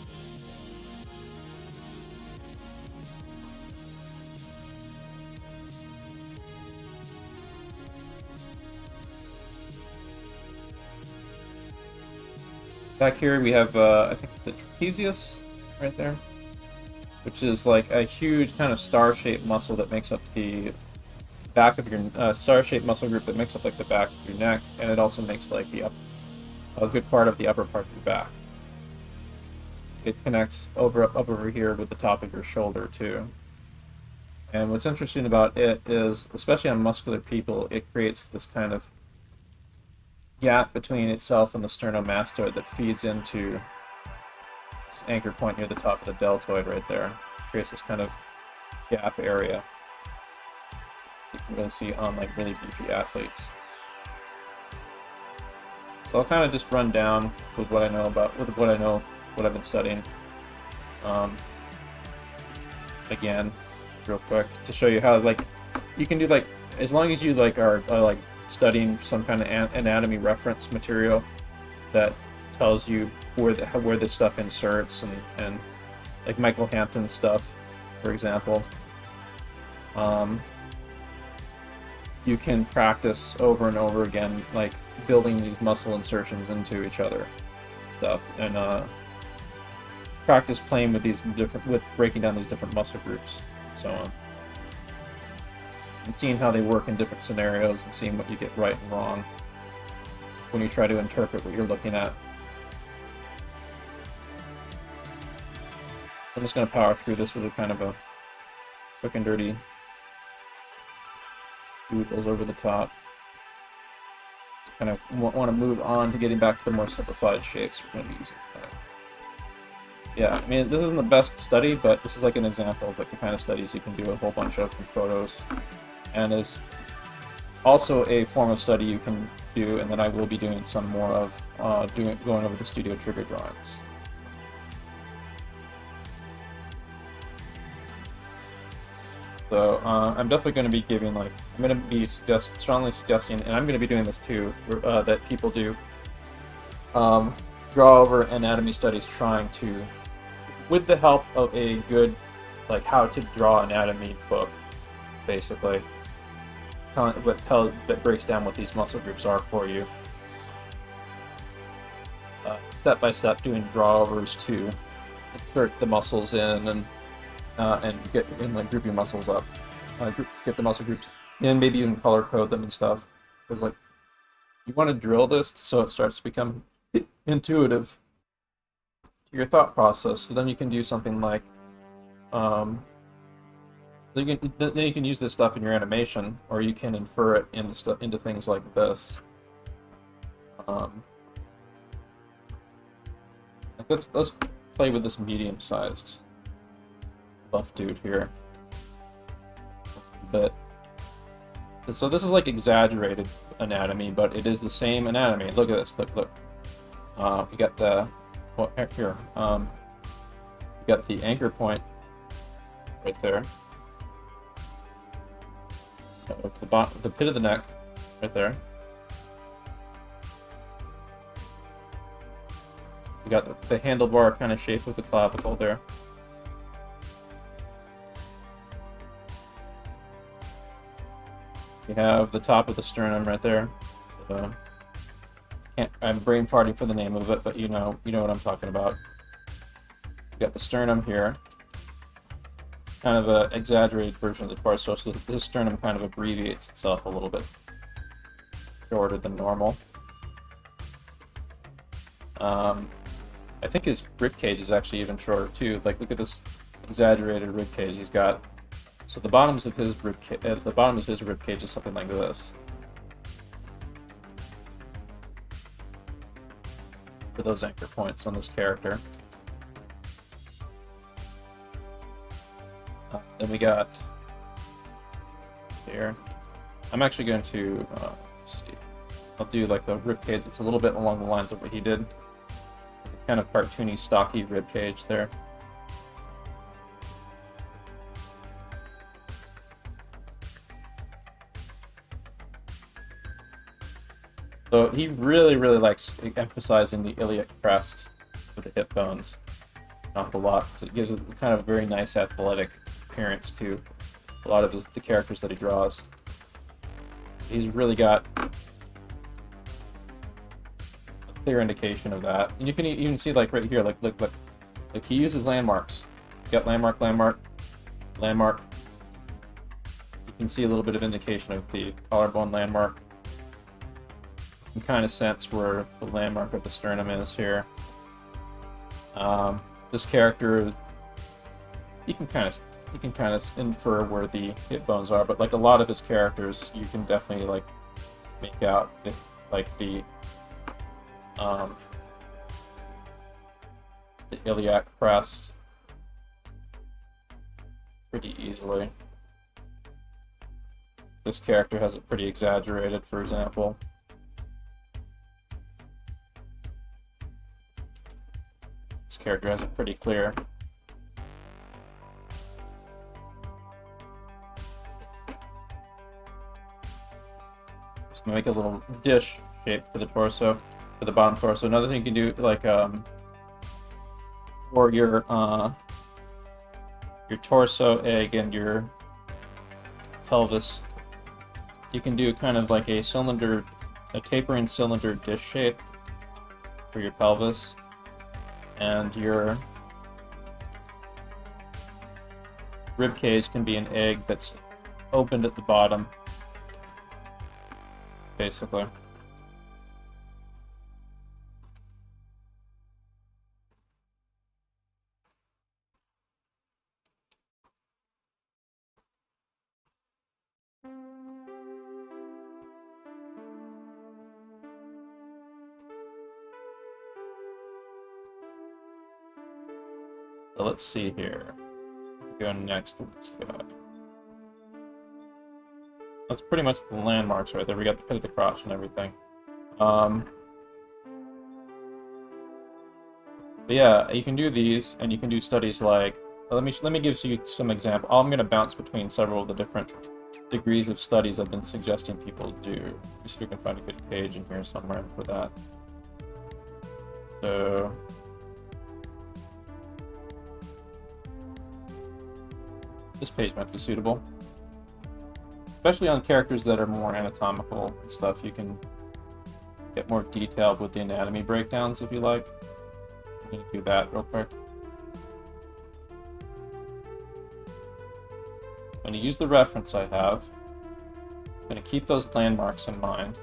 Back here we have, I think, the trapezius right there, which is like a huge kind of star-shaped muscle that makes up the back of your star-shaped muscle group that makes up like the back of your neck, and it also makes like a good part of the upper part of your back. It connects up over here with the top of your shoulder too. And what's interesting about it is, especially on muscular people, it creates this kind of gap between itself and the sternomastoid that feeds into this anchor point near the top of the deltoid right there. It creates this kind of gap area you can really see on like really beefy athletes. So I'll kind of just run down with what I know what I've been studying. Again, real quick to show you how like you can do like as long as you like are like studying some kind of anatomy reference material that tells you where this stuff inserts and like Michael Hampton stuff, for example. You can practice over and over again, like building these muscle insertions into each other, stuff, and practice playing with with breaking down these different muscle groups, and so on, and seeing how they work in different scenarios, and seeing what you get right and wrong when you try to interpret what you're looking at. I'm just going to power through this with a kind of a quick and dirty goes over the top. Just kind of want to move on to getting back to the more simplified shapes we're going to be using tonight. Yeah, I mean, this isn't the best study, but this is like an example of like the kind of studies you can do a whole bunch of from photos, and is also a form of study you can do, and then I will be doing some more of going over the studio trigger drawings. So I'm definitely going to be giving I'm going to be strongly suggesting, and I'm going to be doing this too, that people do draw over anatomy studies, trying to, with the help of a good like how to draw anatomy book, basically, that breaks down what these muscle groups are for you, step by step, doing drawovers to insert the muscles in and group your muscles up, get the muscle groups in, maybe even color code them and stuff. Because like you want to drill this so it starts to become intuitive to your thought process. So then you can do something like then you can use this stuff in your animation, or you can infer it into things like this. Let's play with this medium-sized buff dude here a bit. So this is like exaggerated anatomy, but it is the same anatomy. Look at this. Look. We got the here. We got the anchor point right there. The pit of the neck right there. We got the handlebar kind of shape with the clavicle there. We have the top of the sternum right there. I'm brain farting for the name of it, but you know what I'm talking about. We got the sternum here. Kind of an exaggerated version of the torso, so the sternum kind of abbreviates itself a little bit shorter than normal. I think his rib cage is actually even shorter too. Like, look at this exaggerated rib cage he's got. So the bottoms of his rib cage is something like this. For those anchor points on this character. Then we got here. I'm actually going to let's see. I'll do like a rib cage that's a little bit along the lines of what he did. Kind of cartoony, stocky rib cage there. So he really, really likes emphasizing the iliac crest with the hip bones an awful lot. So it gives it kind of a very nice athletic appearance to a lot of the characters that he draws. He's really got a clear indication of that. And you can even see, like, right here, like he uses landmarks. You got landmark, landmark, landmark. You can see a little bit of indication of the collarbone landmark. You can kind of sense where the landmark of the sternum is here. This character, you can kind of infer where the hip bones are, but like a lot of his characters, you can definitely like make out the iliac crest pretty easily. This character has it pretty exaggerated, for example. This character has it pretty clear. Just gonna make a little dish shape for the torso, for the bottom torso. Another thing you can do, like for your torso egg and your pelvis, you can do kind of like a tapering cylinder dish shape for your pelvis, and your rib cage can be an egg that's opened at the bottom, basically. So let's see here. Go next to this guy. That's pretty much the landmarks right there. We got the pit of the crotch and everything. But yeah, you can do these, and you can do studies like. Let me give you some example. I'm going to bounce between several of the different degrees of studies I've been suggesting people do. Let me see if we can find a good page in here somewhere for that. So. This page might be suitable. Especially on characters that are more anatomical and stuff, you can get more detailed with the anatomy breakdowns if you like. I'm going to do that real quick. I'm going to use the reference I have. I'm going to keep those landmarks in mind.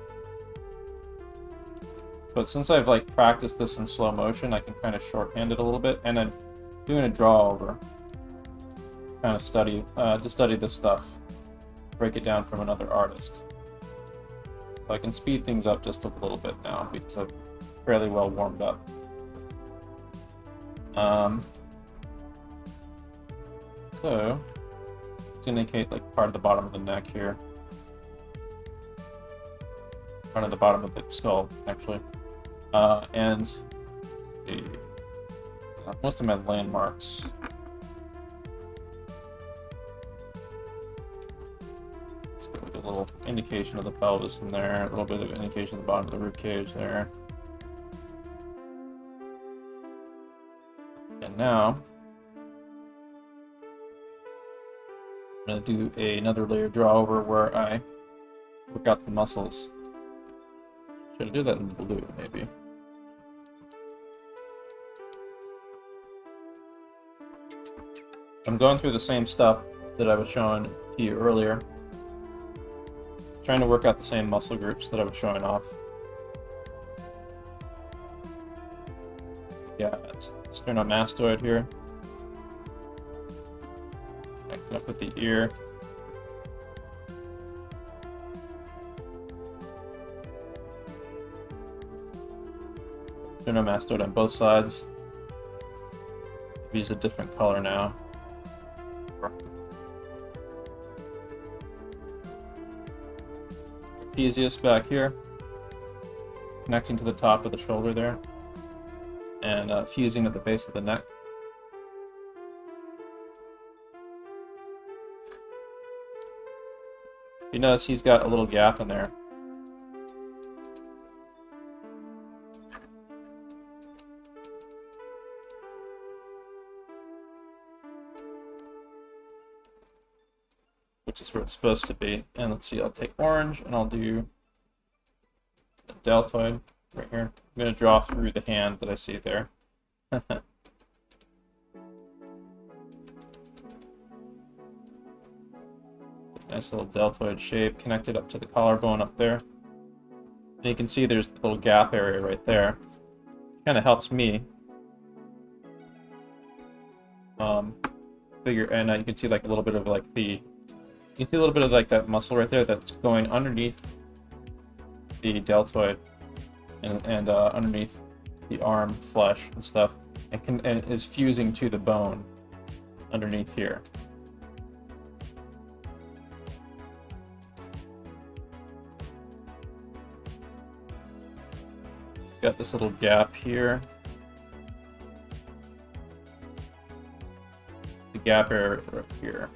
But since I've like practiced this in slow motion, I can kind of shorthand it a little bit, and I'm doing a draw over. Kind of study this stuff, break it down from another artist. So I can speed things up just a little bit now because I'm fairly well warmed up. So to indicate like part of the bottom of the neck here, part of the bottom of the skull actually, and most of my landmarks. A little indication of the pelvis in there, a little bit of indication of the bottom of the rib cage there. And now I'm going to do another layer draw over where I work out the muscles. Should I do that in blue, maybe? I'm going through the same stuff that I was showing to you earlier. Trying to work out the same muscle groups that I was showing off. Yeah, it's sternomastoid here. Connecting up with the ear. Sternomastoid on both sides. Use a different color now. Trapezius back here, connecting to the top of the shoulder there, and fusing at the base of the neck. You notice he's got a little gap in there. which is where it's supposed to be. And let's see, I'll take orange and I'll do the deltoid right here. I'm going to draw through the hand that I see there. Nice little deltoid shape connected up to the collarbone up there. And you can see there's the little gap area right there. Kind of helps me figure, and you can see like a little bit of like you can see a little bit of like that muscle right there that's going underneath the deltoid and underneath the arm flesh and stuff, and is fusing to the bone underneath here. Got this little gap here. The gap area right here.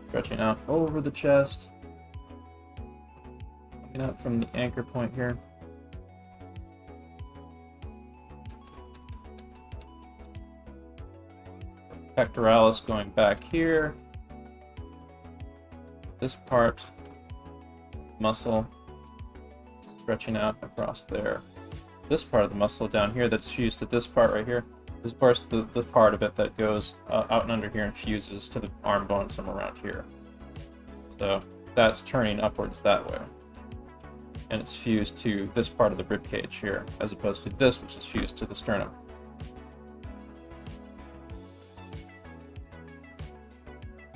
Stretching out over the chest. Looking out from the anchor point here. Pectoralis going back here. This part, muscle, stretching out across there. This part of the muscle down here that's fused to this part right here. This part's the part of it that goes out and under here and fuses to the arm bone somewhere around here. So that's turning upwards that way. And it's fused to this part of the rib cage here, as opposed to this, which is fused to the sternum.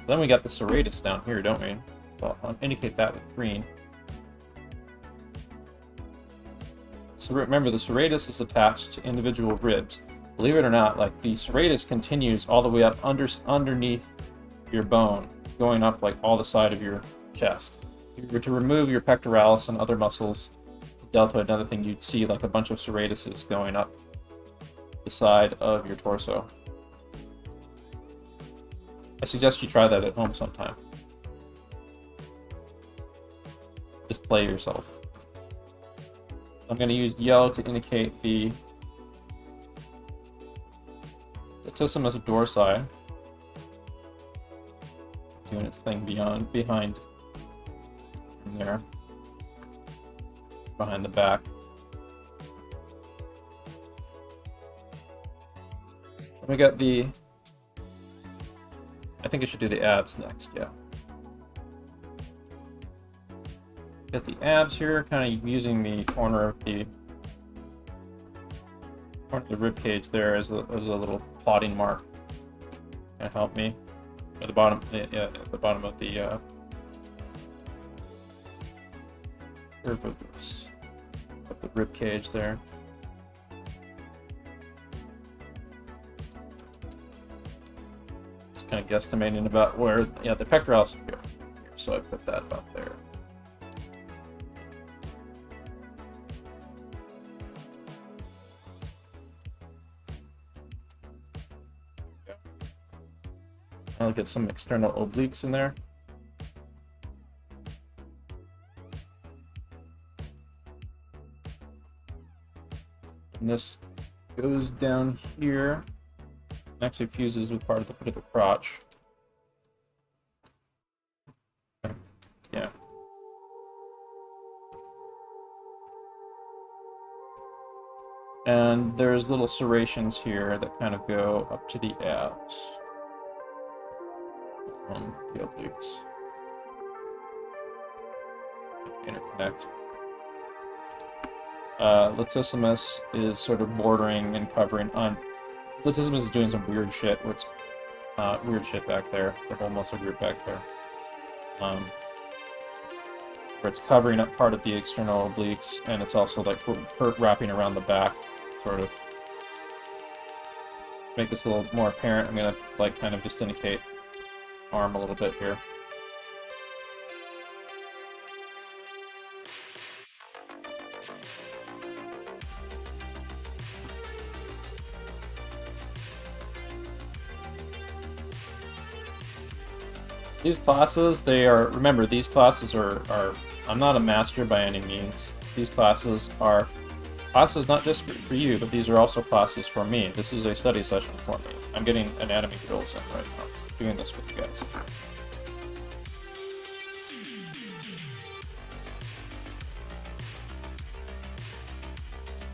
Then we got the serratus down here, don't we? So I'll indicate that with green. So remember, the serratus is attached to individual ribs. Believe it or not, like the serratus continues all the way up underneath your bone, going up like all the side of your chest. If you were to remove your pectoralis and other muscles, deltoid, another thing, you'd see like a bunch of serratuses going up the side of your torso. I suggest you try that at home sometime. Just play yourself. I'm going to use yellow to indicate the latissimus dorsi, doing its thing behind there, behind the back. We got the, I think I should do the abs next, yeah. Got the abs here, kind of using the corner of the rib cage there as a little plotting mark. Kind of help me at the bottom, at the bottom of the curve of the rib cage there. Just kind of guesstimating about where, yeah, the pectoralis would go here, so I put that about there. I'll get some external obliques in there. And this goes down here and actually fuses with part of the foot of the crotch. Yeah. And there's little serrations here that kind of go up to the abs. The obliques interconnect. Latissimus is sort of bordering and covering on. Latissimus is doing some weird shit. Where it's weird shit back there. The whole muscle group back there, where it's covering up part of the external obliques, and it's also like wrapping around the back, sort of. To make this a little more apparent, I'm gonna like kind of just indicate arm a little bit here. These classes, remember, these classes are, I'm not a master by any means. These classes are classes not just for you, but these are also classes for me. This is a study session for me. I'm getting anatomy drills in right now, doing this with you guys.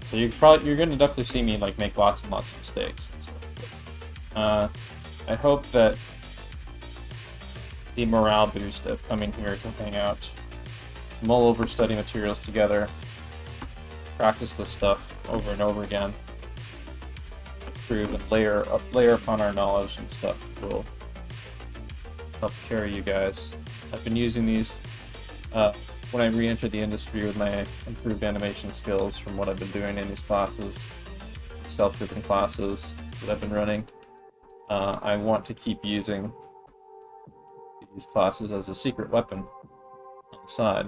So you're gonna definitely see me like make lots and lots of mistakes and stuff. I hope that the morale boost of coming here to hang out, mull over study materials together, practice this stuff over and over again, improve and layer upon our knowledge and stuff will help carry you guys. I've been using these when I re-entered the industry with my improved animation skills from what I've been doing in these classes, self-driven classes that I've been running. I want to keep using these classes as a secret weapon on the side.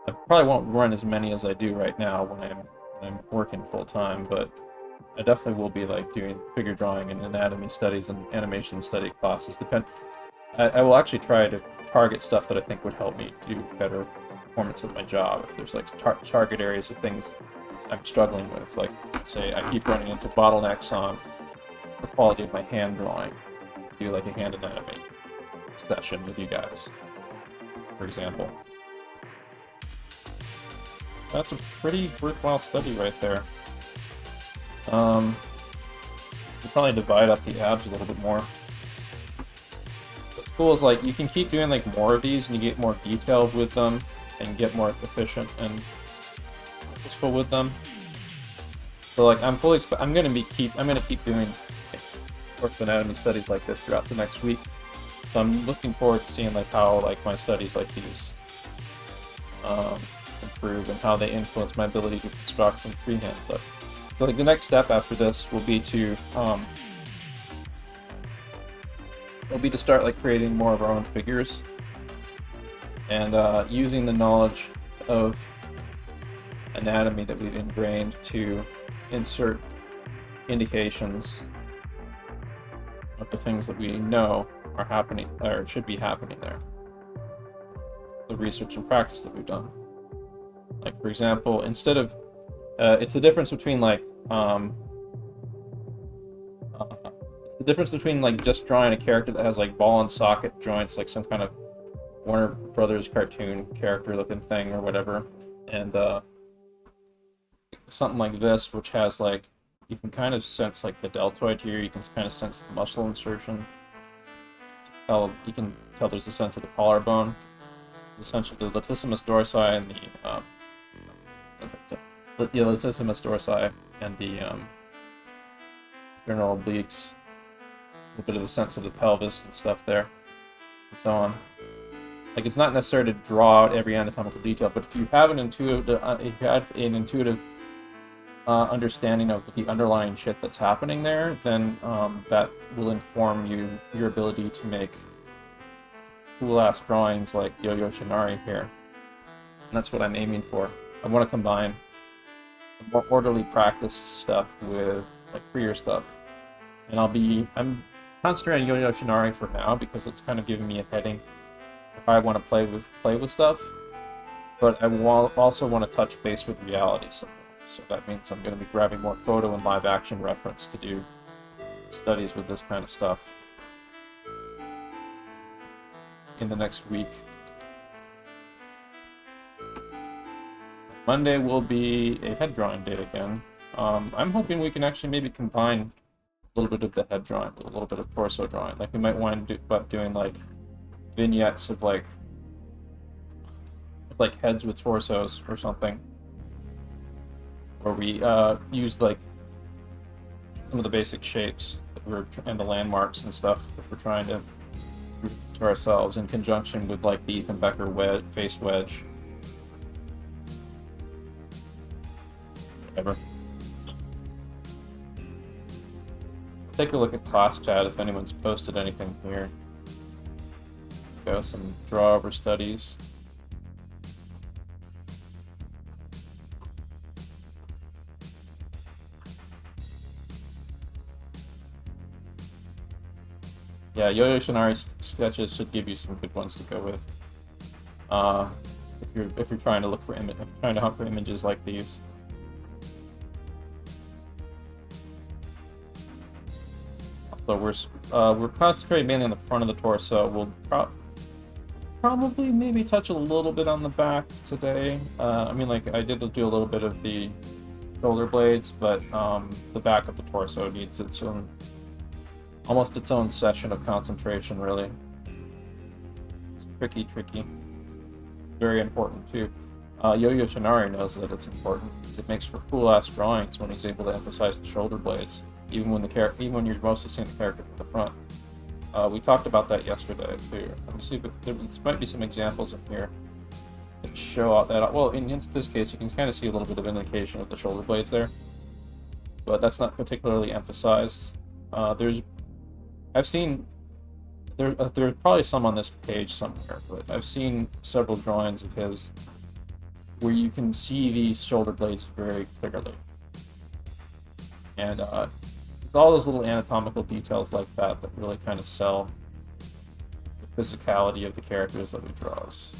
I probably won't run as many as I do right now when I'm working full-time, but I definitely will be like doing figure drawing and anatomy studies and animation study classes. I will actually try to target stuff that I think would help me do better performance of my job. If there's like target areas of things I'm struggling with, like say I keep running into bottlenecks on the quality of my hand drawing, do like a hand anatomy session with you guys, for example. That's a pretty worthwhile study right there. We'll probably divide up the abs a little bit more. What's cool is like you can keep doing like more of these and you get more detailed with them and get more efficient and useful with them. So like I'm gonna keep doing anatomy studies like this throughout the next week. So I'm looking forward to seeing like how like my studies like these improve and how they influence my ability to construct and freehand stuff. So like the next step after this will be to start like creating more of our own figures and using the knowledge of anatomy that we've ingrained to insert indications of the things that we know are happening or should be happening there. The research and practice that we've done. Like for example, instead of it's the difference between like it's the difference between like just drawing a character that has like ball and socket joints, like some kind of Warner Brothers cartoon character looking thing or whatever, and something like this, which has like you can kind of sense like the deltoid here. You can kind of sense the muscle insertion. You can tell there's a sense of the collarbone. Essentially, the latissimus dorsi and the latissimus dorsi and the sternal obliques. A bit of a sense of the pelvis and stuff there, and so on. Like it's not necessary to draw out every anatomical detail, but if you have an intuitive, understanding of the underlying shit that's happening there, then that will inform your ability to make cool-ass drawings like Yo-Yo Shinari here. And that's what I'm aiming for. I want to combine more orderly practice stuff with like freer stuff. And I'm concentrating on Yo-Yo Shinari for now because it's kind of giving me a heading if I want to play with stuff. But I also want to touch base with reality somewhere. So that means I'm going to be grabbing more photo and live action reference to do studies with this kind of stuff in the next week. Monday will be a head drawing day again. I'm hoping we can actually maybe combine a little bit of the head drawing with a little bit of torso drawing. Like we might wind up doing like vignettes of like heads with torsos or something. Where we use like some of the basic shapes and the landmarks and stuff that we're trying to ourselves in conjunction with like the Ethan Becker face wedge. Whatever. Take a look at class chat if anyone's posted anything here. Go some draw over studies. Yeah, Yo-Yo Shinari sketches should give you some good ones to go with. If you're trying to look for trying to hunt for images like these. So we're concentrating mainly on the front of the torso. We'll probably maybe touch a little bit on the back today. I mean, like I did do a little bit of the shoulder blades, but the back of the torso needs its own, almost its own session of concentration. Really, it's tricky. Very important too. Yo-Yo Shinari knows that it's important. It makes for cool-ass drawings when he's able to emphasize the shoulder blades, even when you're mostly seeing the character from the front. We talked about that yesterday too. Let me see if there might be some examples in here that show out that. Well, in this case, you can kind of see a little bit of indication of the shoulder blades there, but that's not particularly emphasized. I've seen there's probably some on this page somewhere, but I've seen several drawings of his where you can see these shoulder blades very clearly. And it's all those little anatomical details like that that really kind of sell the physicality of the characters that he draws.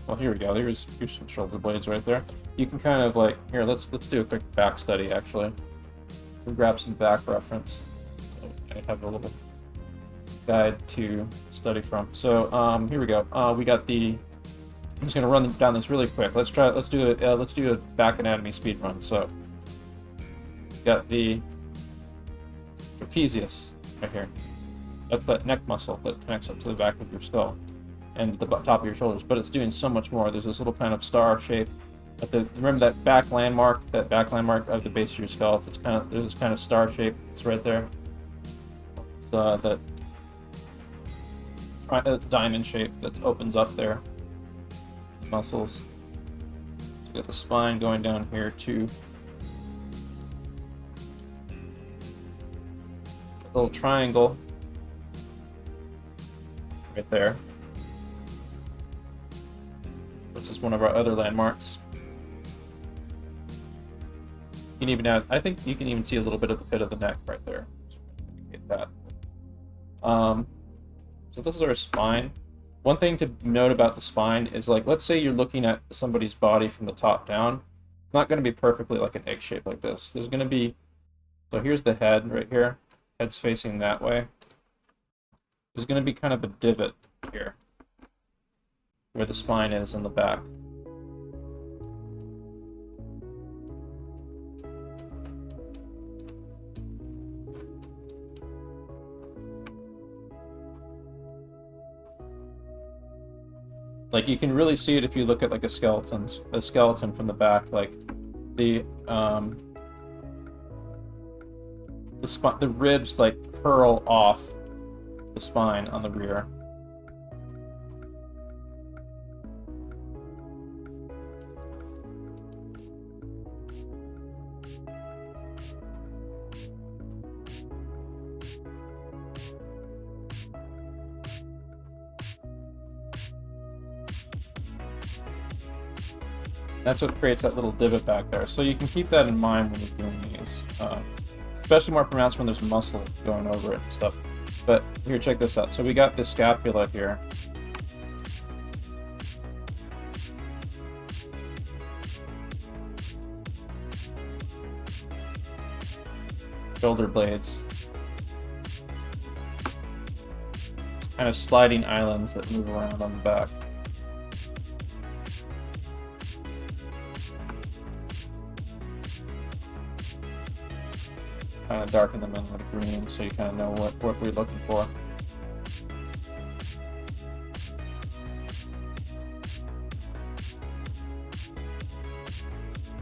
Well, here we go. Here's some shoulder blades right there. You can kind of like, here, let's do a quick back study actually. We'll grab some back reference. So I have a little guide to study from. So here we go. We got the. I'm just gonna run down this really quick. Let's do a back anatomy speed run. So got the trapezius right here. That's that neck muscle that connects up to the back of your skull and the top of your shoulders. But it's doing so much more. There's this little kind of star shape. Remember that back landmark of the base of your skull? There's this kind of star shape. It's right there. That diamond shape that opens up there. The muscles. So got the spine going down here too. A little triangle right there. This is one of our other landmarks. You can even add, I think you can even see a little bit of the pit of the neck right there. So indicate that. So this is our spine. One thing to note about the spine is, like, let's say you're looking at somebody's body from the top down. It's not going to be perfectly like an egg shape like this. There's going to be, so here's the head right here. Head's facing that way. There's going to be kind of a divot here where the spine is in the back. Like, you can really see it if you look at like a skeleton from the back. Like the ribs like curl off the spine on the rear. That's what creates that little divot back there. So you can keep that in mind when you're doing these. Especially more pronounced when there's muscle going over it and stuff. But here, check this out. So we got the scapula here. Shoulder blades. It's kind of sliding islands that move around on the back. Kind of darken them in with green so you kind of know what we're looking for.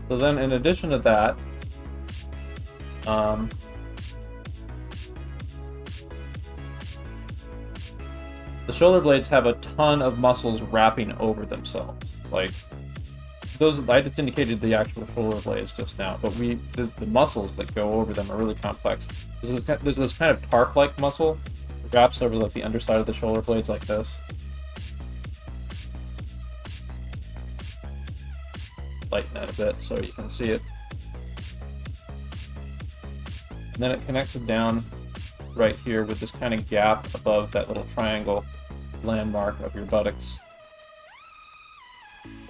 So then, in addition to that, the shoulder blades have a ton of muscles wrapping over themselves. Like those, I just indicated the actual shoulder blades just now, but the muscles that go over them are really complex. There's this kind of tarp-like muscle that wraps over like the underside of the shoulder blades like this. Lighten that a bit so you can see it. And then it connects it down right here with this kind of gap above that little triangle landmark of your buttocks.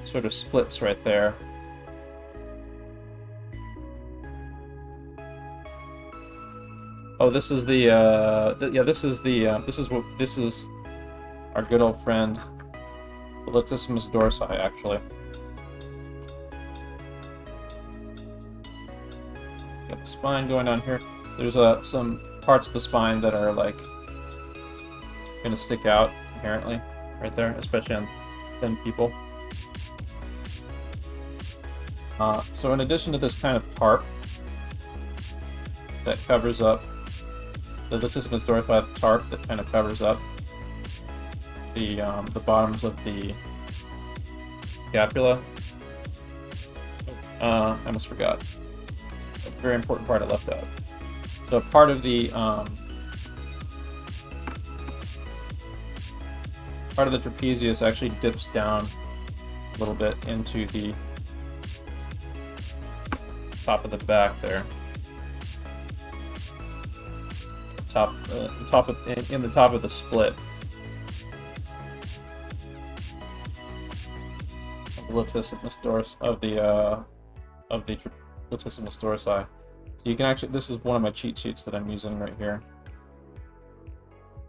Sort of splits right there. Oh, this is the this is our good old friend, the latissimus dorsi, actually. Got the spine going on here. There's some parts of the spine that are like gonna stick out inherently right there, especially on thin people. So in addition to this kind of tarp that covers up the latissimus dorsi tarp that kind of covers up the bottoms of the scapula. I almost forgot. It's a very important part I left out. So part of the trapezius actually dips down a little bit into the top of the back there. In the top of the split. Latissimus dorsi of the latissimus dorsi. So you can actually, this is one of my cheat sheets that I'm using right here.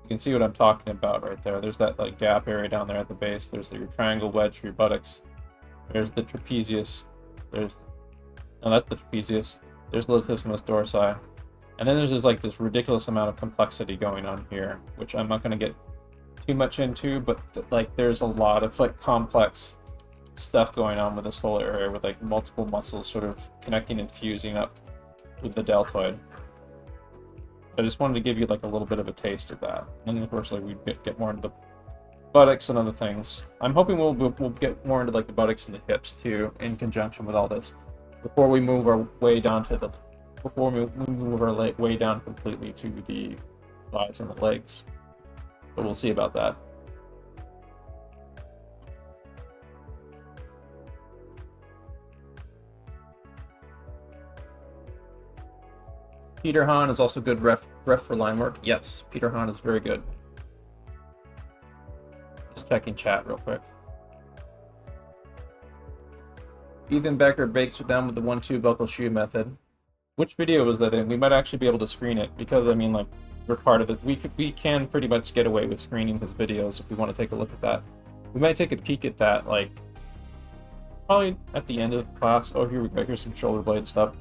You can see what I'm talking about right there. There's that like gap area down there at the base. There's your triangle wedge for your buttocks. There's the trapezius. That's the trapezius. There's the latissimus dorsi. And then there's like this ridiculous amount of complexity going on here, which I'm not going to get too much into, but like there's a lot of like complex stuff going on with this whole area with like multiple muscles sort of connecting and fusing up with the deltoid. I just wanted to give you like a little bit of a taste of that. And then of course like we get more into the buttocks and other things. I'm hoping we'll get more into like the buttocks and the hips too in conjunction with all this before we move our way down to the way down completely to the thighs and the legs. But we'll see about that. Peter Hahn is also good ref for line work. Yes, Peter Hahn is very good. Just checking chat real quick. Ethan Becker bakes it down with the 1-2 buckle shoe method. Which video was that in? We might actually be able to screen it because I mean, like, we're part of it. We can pretty much get away with screening his videos if we want to take a look at that. We might take a peek at that, like, probably at the end of the class. Oh, here we go. Here's some shoulder blade stuff.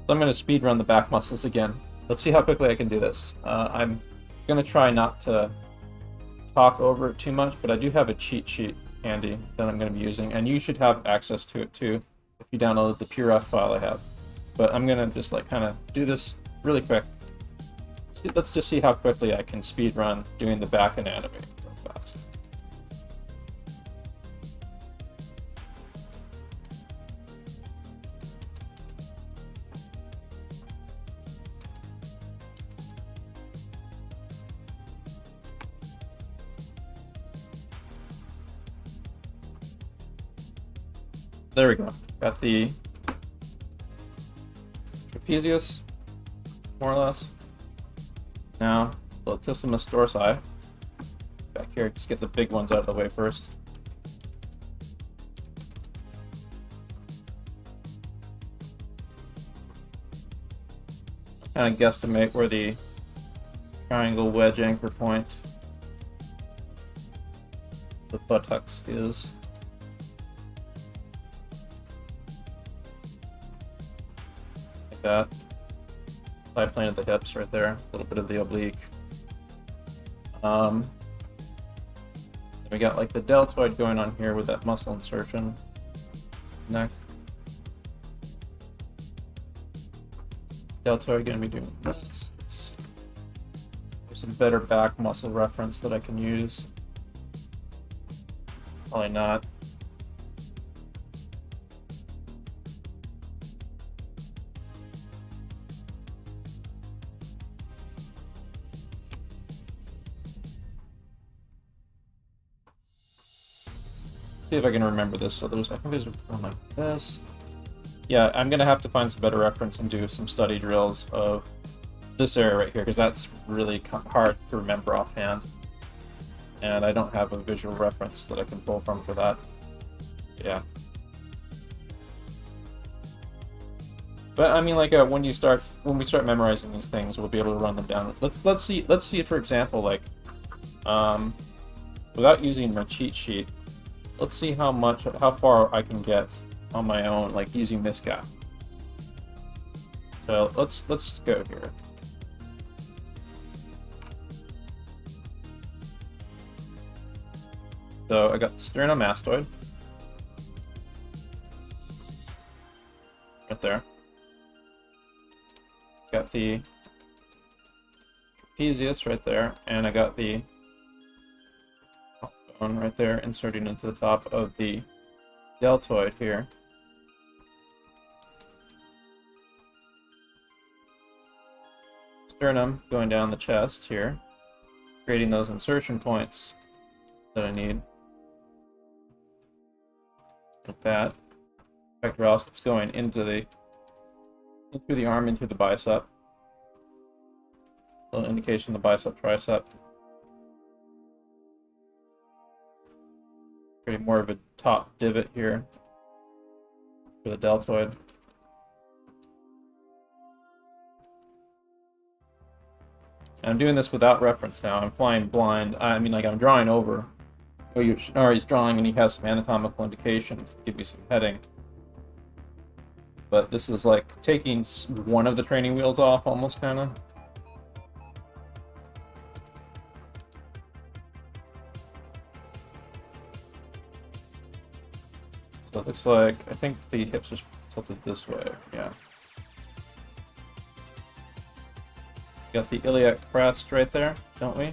So I'm going to speed run the back muscles again. Let's see how quickly I can do this. I'm going to try not to talk over it too much, but I do have a cheat sheet handy that I'm going to be using, and you should have access to it too if you download the PureF file I have. But I'm going to just like kind of do this really quick. Let's just see how quickly I can speed run doing the back anatomy real fast. There we go. Got the trapezius, more or less. Now, latissimus dorsi. Back here, just get the big ones out of the way first. Kind of guesstimate where the triangle wedge anchor point the buttocks is. Like that. Side plane of the hips right there, a little bit of the oblique. Then we got like the deltoid going on here with that muscle insertion. Neck. Deltoid gonna be doing this. Let's see. There's some better back muscle reference that I can use. Probably not. See if I can remember this. So there's, I think there's one like this. Yeah, I'm gonna have to find some better reference and do some study drills of this area right here, because that's really hard to remember offhand. And I don't have a visual reference that I can pull from for that. Yeah. But I mean, like when we start memorizing these things, we'll be able to run them down. Let's see for example, like without using my cheat sheet, let's see how far I can get on my own, like using this guy. So let's go here. So I got the sternomastoid right there. Got the trapezius right there, and I got the bone right there inserting into the top of the deltoid here. Sternum going down the chest here, creating those insertion points that I need. Like that. Pectoralis that's going into the arm, into the bicep. A little indication of the bicep tricep. Creating more of a top divot here for the deltoid. And I'm doing this without reference now. I'm flying blind. I mean, like, I'm drawing over. Or he's drawing and he has some anatomical indications to give you some heading. But this is like taking one of the training wheels off, almost, kind of. So it looks like, I think the hips are tilted this way, yeah. Got the iliac crest right there, don't we?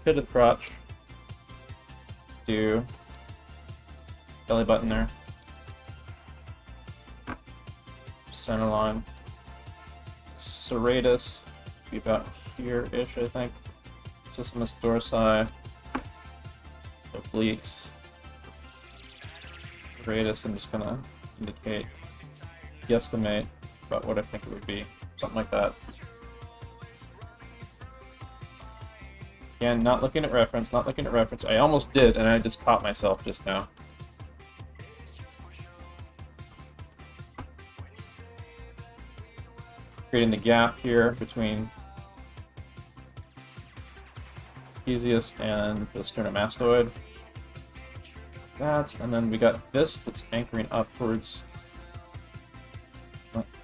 Pit of the crotch. Do belly button there. Center line. Serratus, be about here-ish, I think. Systemus dorsi. Obliques. Serratus, I'm just gonna indicate, guesstimate about what I think it would be. Something like that. Again, not looking at reference, not looking at reference. I almost did, and I just caught myself just now. Creating the gap here between trapezius and the sternomastoid. That, and then we got this that's anchoring upwards.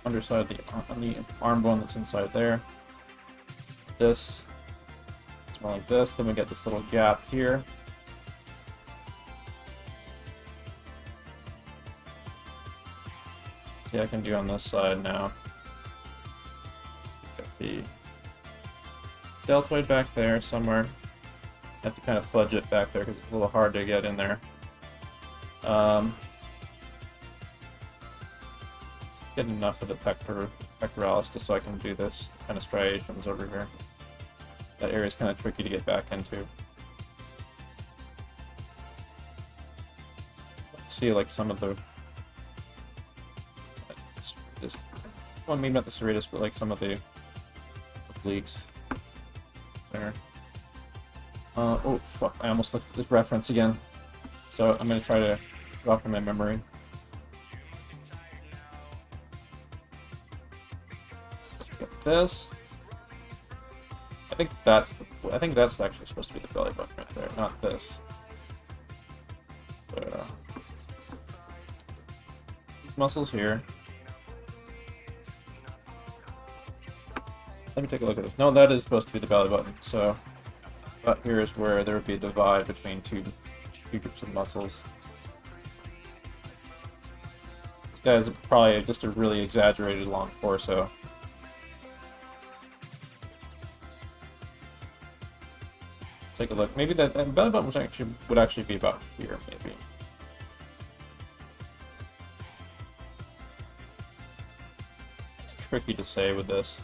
Underside of on the arm bone that's inside there. This. Like this, then we get this little gap here. See, I can do on this side now. Got the deltoid back there somewhere. I have to kind of fudge it back there because it's a little hard to get in there. Get enough of the pectoralis just so I can do this kind of striations over here. That area is kind of tricky to get back into. Let's see, like some of the well, maybe not the serratus, but like some of the obliques there. Oh fuck! I almost looked at this reference again. So I'm gonna try to draw from my memory. Get this. I think that's actually supposed to be the belly button right there, not this. These muscles here. Let me take a look at this. No, that is supposed to be the belly button. So, about here is where there would be a divide between two groups of muscles. This guy is probably just a really exaggerated long torso. Take a look. Maybe that belly button would actually be about here, maybe. It's tricky to say with this.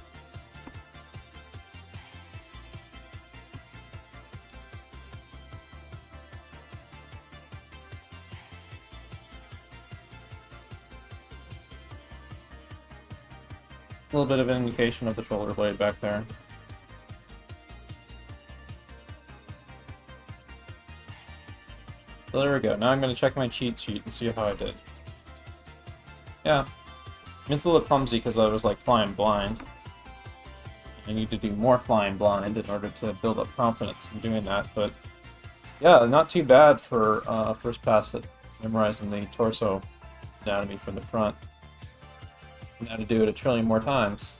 A little bit of an indication of the shoulder blade back there. So there we go. Now I'm going to check my cheat sheet and see how I did. Yeah. It's a little clumsy because I was like flying blind. I need to do more flying blind in order to build up confidence in doing that, but yeah, not too bad for first pass at memorizing the torso anatomy from the front. And now to do it a trillion more times.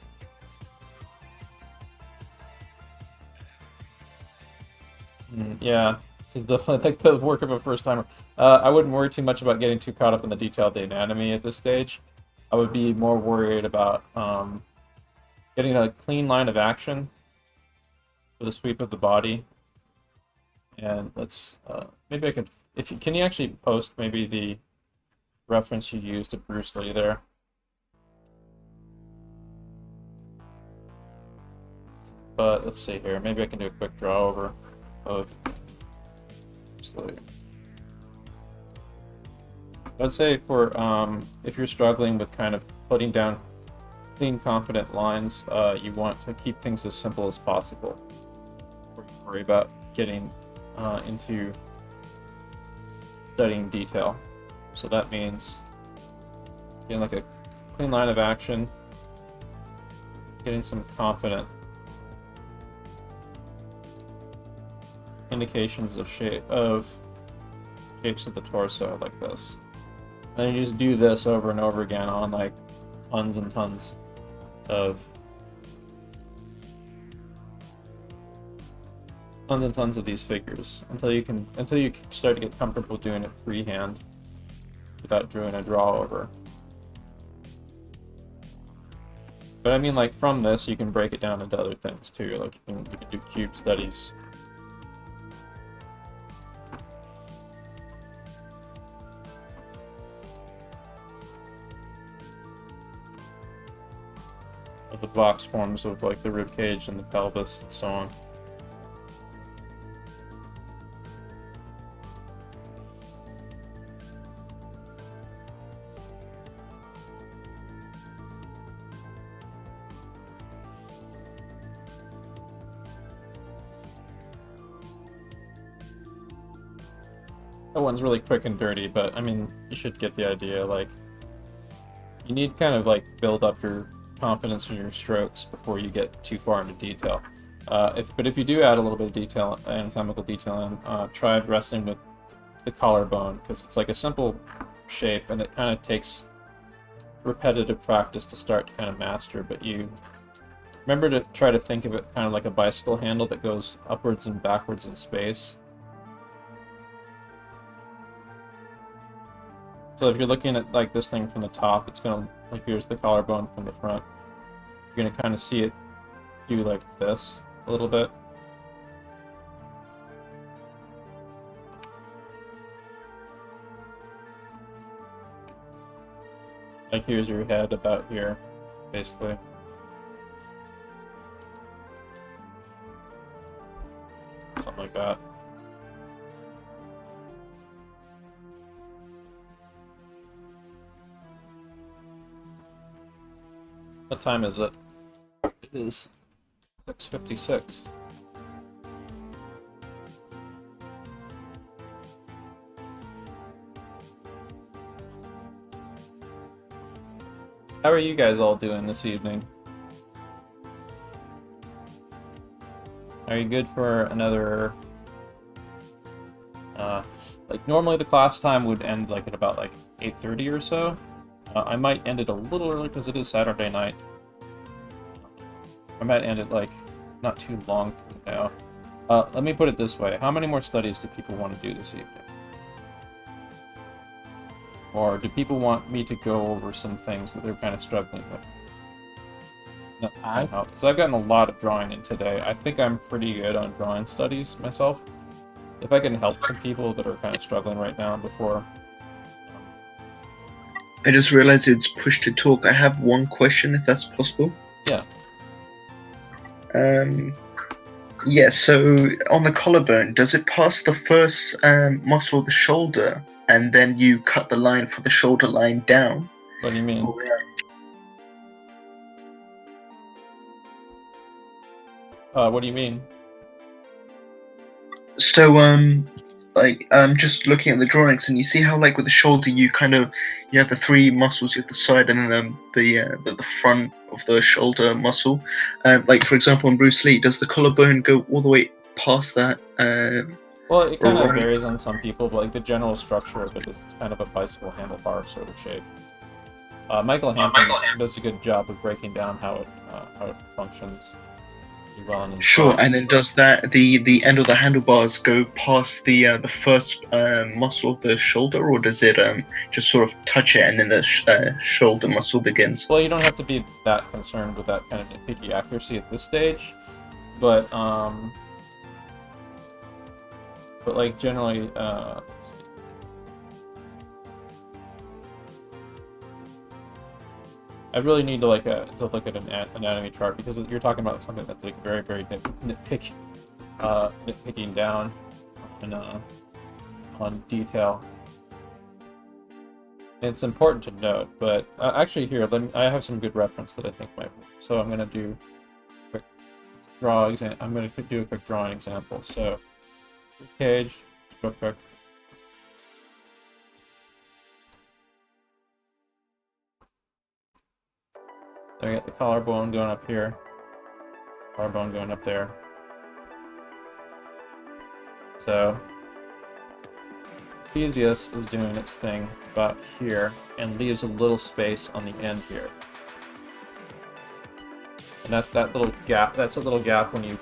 Yeah, this is like the work of a first timer. I wouldn't worry too much about getting too caught up in the detail of the anatomy at this stage. I would be more worried about getting a clean line of action for the sweep of the body. And let's maybe I could, if you can, you actually post maybe the reference you used to Bruce Lee there. But let's see here. Maybe I can do a quick draw over of Bruce Lee. I'd say for if you're struggling with kind of putting down clean, confident lines, you want to keep things as simple as possible. Before you worry about getting into studying detail. So that means getting like a clean line of action, getting some confident indications of shapes of the torso like this. And then you just do this over and over again on like tons and tons of these figures until you start to get comfortable doing it freehand without doing a draw over. But I mean, like from this you can break it down into other things too. Like you can do cube studies. The box forms of like the rib cage and the pelvis and so on. That one's really quick and dirty, but I mean, you should get the idea. Like, you need kind of like build up your confidence in your strokes before you get too far into detail. But if you do add a little bit of detail, anatomical detail in, try wrestling with the collarbone, because it's like a simple shape and it kind of takes repetitive practice to start to kind of master, but you remember to try to think of it kind of like a bicycle handle that goes upwards and backwards in space. So if you're looking at like this thing from the top, it's gonna, like, here's the collarbone from the front. You're gonna kind of see it do like this a little bit. Like here's your head about here, basically. Something like that. What time is it? It is 6:56. How are you guys all doing this evening? Are you good for another... like normally the class time would end like at about like 8:30 or so. I might end it a little early because it is Saturday night. I might end it like not too long from now. Let me put it this way. How many more studies do people want to do this evening? Or do people want me to go over some things that they're kind of struggling with? No, because I've gotten a lot of drawing in today. I think I'm pretty good on drawing studies myself. If I can help some people that are kind of struggling right now before... I just realized it's push to talk. I have one question, if that's possible. Yeah. Yeah, so on the collarbone, does it pass the first muscle of the shoulder, and then you cut the line for the shoulder line down? What do you mean? What do you mean? So, like, I'm just looking at the drawings, and you see how, like, with the shoulder, you have the three muscles, you have the side, and then the front of the shoulder muscle. Like, for example, in Bruce Lee, does the collarbone go all the way past that? Well, it kind of Right. varies on some people, but like the general structure of it is it's kind of a bicycle handlebar sort of shape. Michael Hampton does a good job of breaking down how it functions pretty well in his Sure, book. and then does that the end of the handlebars go past the first muscle of the shoulder, or does it just sort of touch it and then the shoulder muscle begins? Well, you don't have to be that concerned with that kind of nitpicky accuracy at this stage, but like generally, let's see. I really need to look at an anatomy chart because you're talking about something that's like very nitpicking down on detail. And it's important to note, but actually here, I have some good reference that I think might work. So I'm gonna do a quick I'm gonna do a quick drawing example. So cage, real quick. So I got the collarbone going up here, collarbone going up there. So Theseus is doing its thing about here and leaves a little space on the end here. And that's that little gap. That's a little gap when you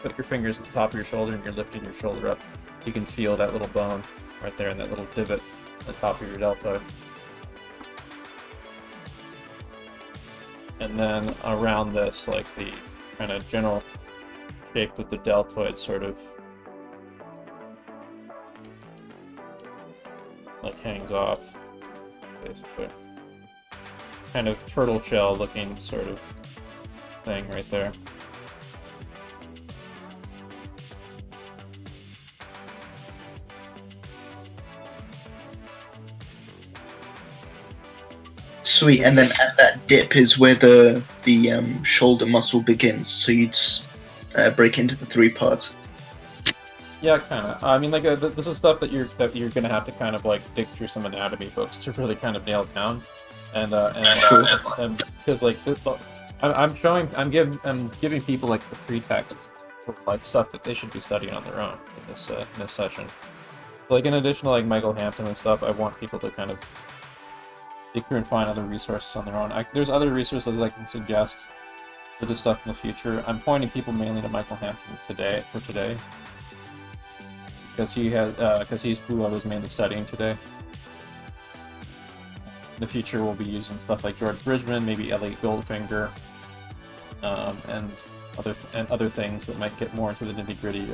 put your fingers at the top of your shoulder and you're lifting your shoulder up. You can feel that little bone right there in that little divot at the top of your deltoid. And then around this, like the kind of general shape of the deltoid sort of like hangs off, basically. Kind of turtle shell looking sort of thing right there. Sweet, and then at that dip is where the shoulder muscle begins. So you just break into the three parts. Yeah, kind of. I mean, like this is stuff that you're gonna have to kind of like dig through some anatomy books to really kind of nail down, and because like I'm giving people like the pretext for like stuff that they should be studying on their own in this session. Like in addition to like Michael Hampton and stuff, I want people to kind of dig through and find other resources on their own. There's other resources I can suggest for this stuff in the future. I'm pointing people mainly to Michael Hampton today, because he's who I was mainly studying today. In the future, we'll be using stuff like George Bridgman, maybe Elliot Goldfinger, and other things that might get more into the nitty gritty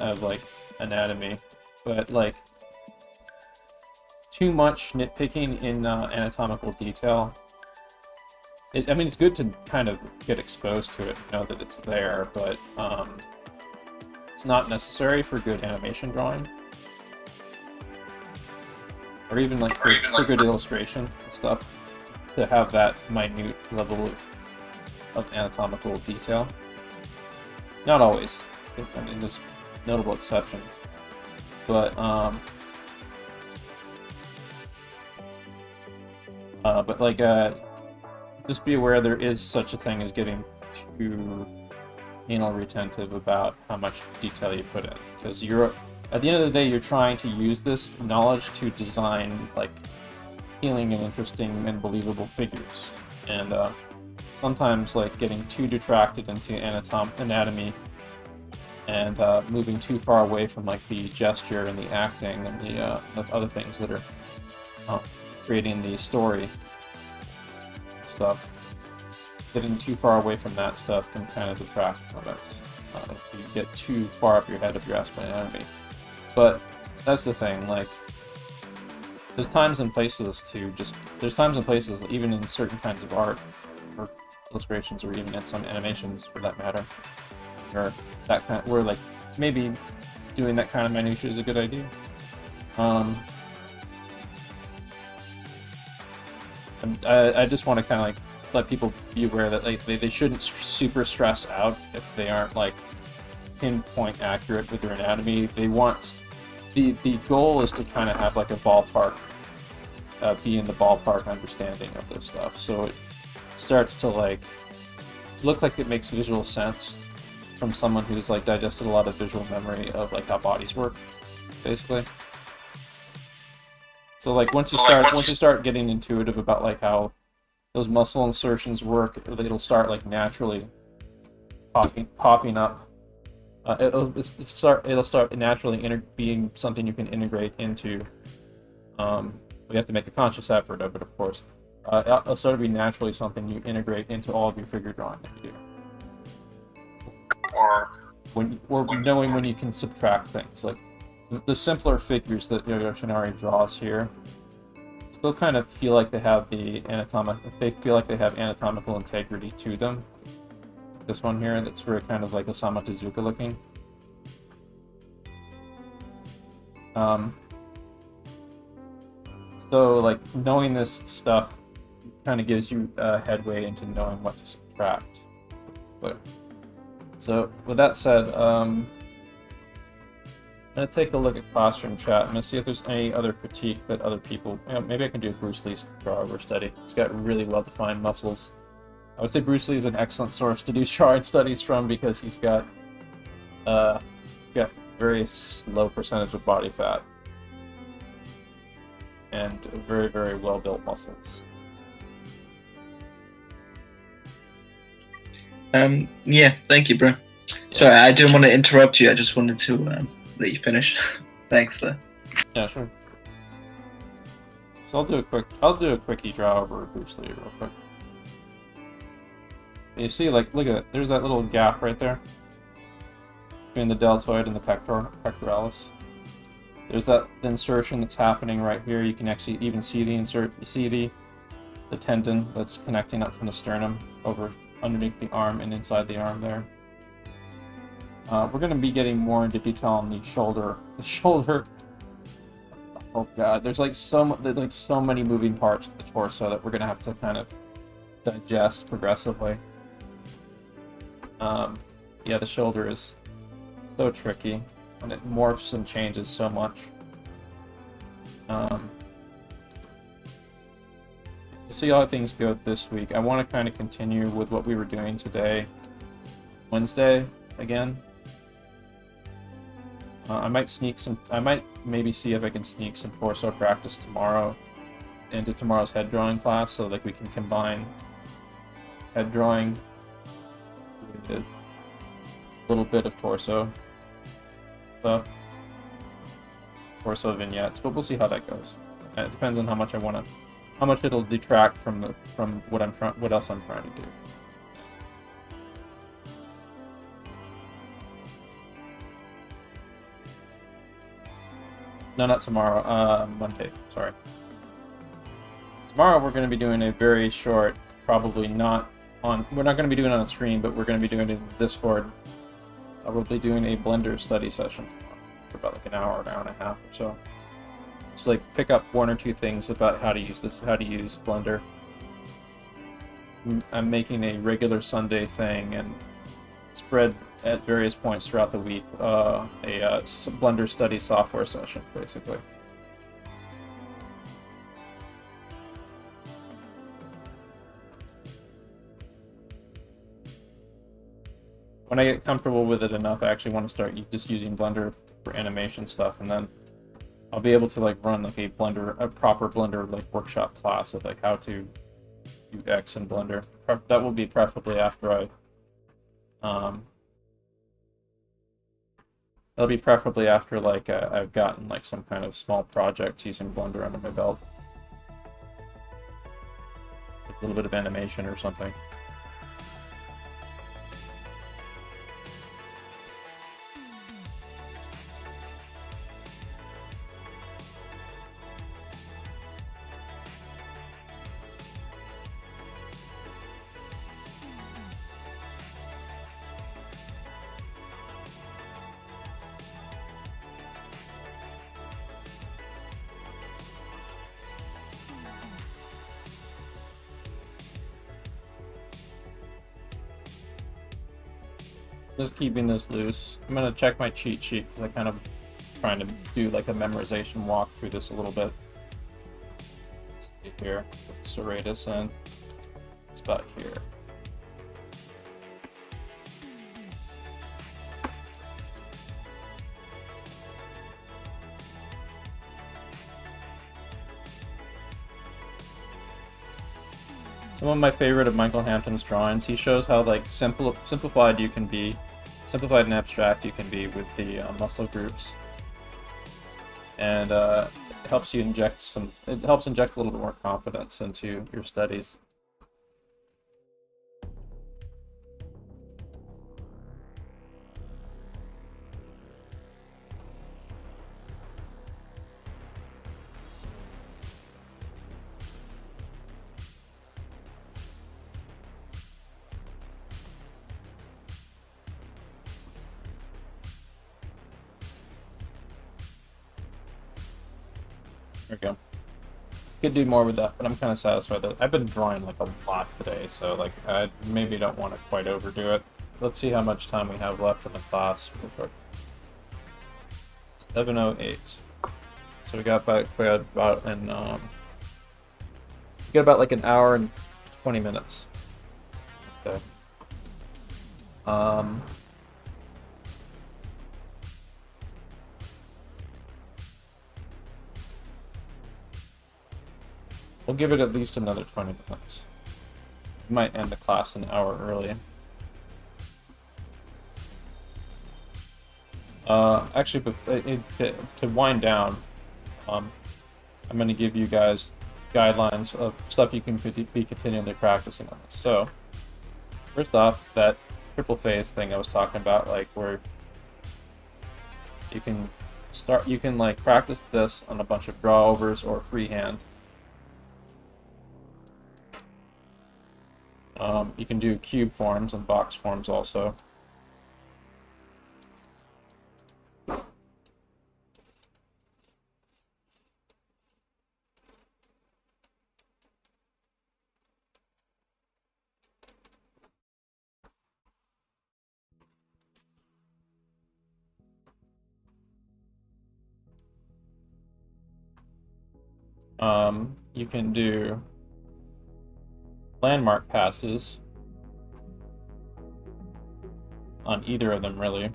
of like anatomy, but like too much nitpicking in anatomical detail. I mean, it's good to kind of get exposed to it, know that it's there, but it's not necessary for good animation drawing, or even like for good illustration and stuff, to have that minute level of anatomical detail. Not always. I mean, there's notable exceptions, but like just be aware there is such a thing as getting too anal retentive about how much detail you put in, because at the end of the day you're trying to use this knowledge to design like appealing and interesting and believable figures, and sometimes like getting too detracted into anatomy and moving too far away from like the gesture and the acting and the other things that are creating the story stuff. Getting too far away from that stuff can kind of detract from it if you get too far up your head if you're asked by anatomy. But that's the thing, like there's times and places even in certain kinds of art or illustrations, or even in some animations for that matter, where like maybe doing that kind of minutia is a good idea. I just want to kind of like let people be aware that they shouldn't super stress out if they aren't like pinpoint accurate with their anatomy. They want the goal is to kind of have like a ballpark, be in the ballpark understanding of this stuff. So it starts to like look like it makes visual sense from someone who's like digested a lot of visual memory of like how bodies work, basically. So like once you start getting intuitive about like how those muscle insertions work, it'll start like naturally popping up. It'll start naturally being something you can integrate into. We have to make a conscious effort of it, of course. It'll start to be naturally something you integrate into all of your figure drawing that you do. Or knowing when you can subtract things, like the simpler figures that Yoshinari draws here still kind of feel like they have anatomical integrity to them. This one here, that's very kind of like Osamu Tezuka looking. So like knowing this stuff kind of gives you a headway into knowing what to subtract. So with that said, I'm gonna take a look at classroom chat. I'm gonna see if there's any other critique that other people. Maybe I can do a Bruce Lee draw-over study. He's got really well-defined muscles. I would say Bruce Lee is an excellent source to do drawing studies from because he's got very low percentage of body fat and very, very well-built muscles. Yeah, thank you, bro. Yeah. Sorry, I didn't want to interrupt you. I just wanted to let you finish. Thanks, though. Yeah, sure. So I'll do a quickie draw over Bruce Lee real quick. You see, like, look at it. There's that little gap right there between the deltoid and the pectoralis. There's that insertion that's happening right here. You can actually even see the tendon that's connecting up from the sternum over underneath the arm and inside the arm there. We're going to be getting more into detail on the shoulder. The shoulder. Oh god, there's like so many moving parts to the torso that we're going to have to kind of digest progressively. Yeah, the shoulder is so tricky, and it morphs and changes so much. See how things go this week. I want to kind of continue with what we were doing today, Wednesday, again. I might maybe see if I can sneak some torso practice tomorrow into tomorrow's head drawing class, so like we can combine head drawing with a little bit of torso stuff, torso vignettes, but we'll see how that goes. It depends on how much how much it'll detract from what else I'm trying to do. No, not tomorrow. Monday. Sorry. Tomorrow we're going to be doing a very short, probably not on. We're not going to be doing it on stream, but we're going to be doing it in Discord. We'll be doing a Blender study session for about like an hour and a half or so. Just like pick up one or two things about how to use Blender. I'm making a regular Sunday thing and spread at various points throughout the week a Blender study software session, basically. When I get comfortable with it enough, I actually want to start just using Blender for animation stuff, and then I'll be able to like run like a proper Blender like workshop class of like how to do X in Blender. That will be preferably after that'll be preferably after like I've gotten like some kind of small project using Blender under my belt, a little bit of animation or something. Just keeping this loose. I'm gonna check my cheat sheet because I kind of trying to do like a memorization walk through this a little bit. Let's see here. Put serratus in. It's about here. Some of my favorite of Michael Hampton's drawings, he shows how like simplified you can be, simplified and abstract you can be with the muscle groups, and it helps you inject some. It helps inject a little bit more confidence into your studies. There we go. Could do more with that, but I'm kind of satisfied that I've been drawing like a lot today, so like I maybe don't want to quite overdo it. Let's see how much time we have left in the class real quick. 7:08. So we got about like an hour and 20 minutes. Okay. We'll give it at least another 20 minutes. We might end the class an hour early. Actually, but to wind down, I'm going to give you guys guidelines of stuff you can be continually practicing on this. So, first off, that triple phase thing I was talking about, like where you can like practice this on a bunch of drawovers or freehand. You can do cube forms and box forms also. You can do landmark passes on either of them, really.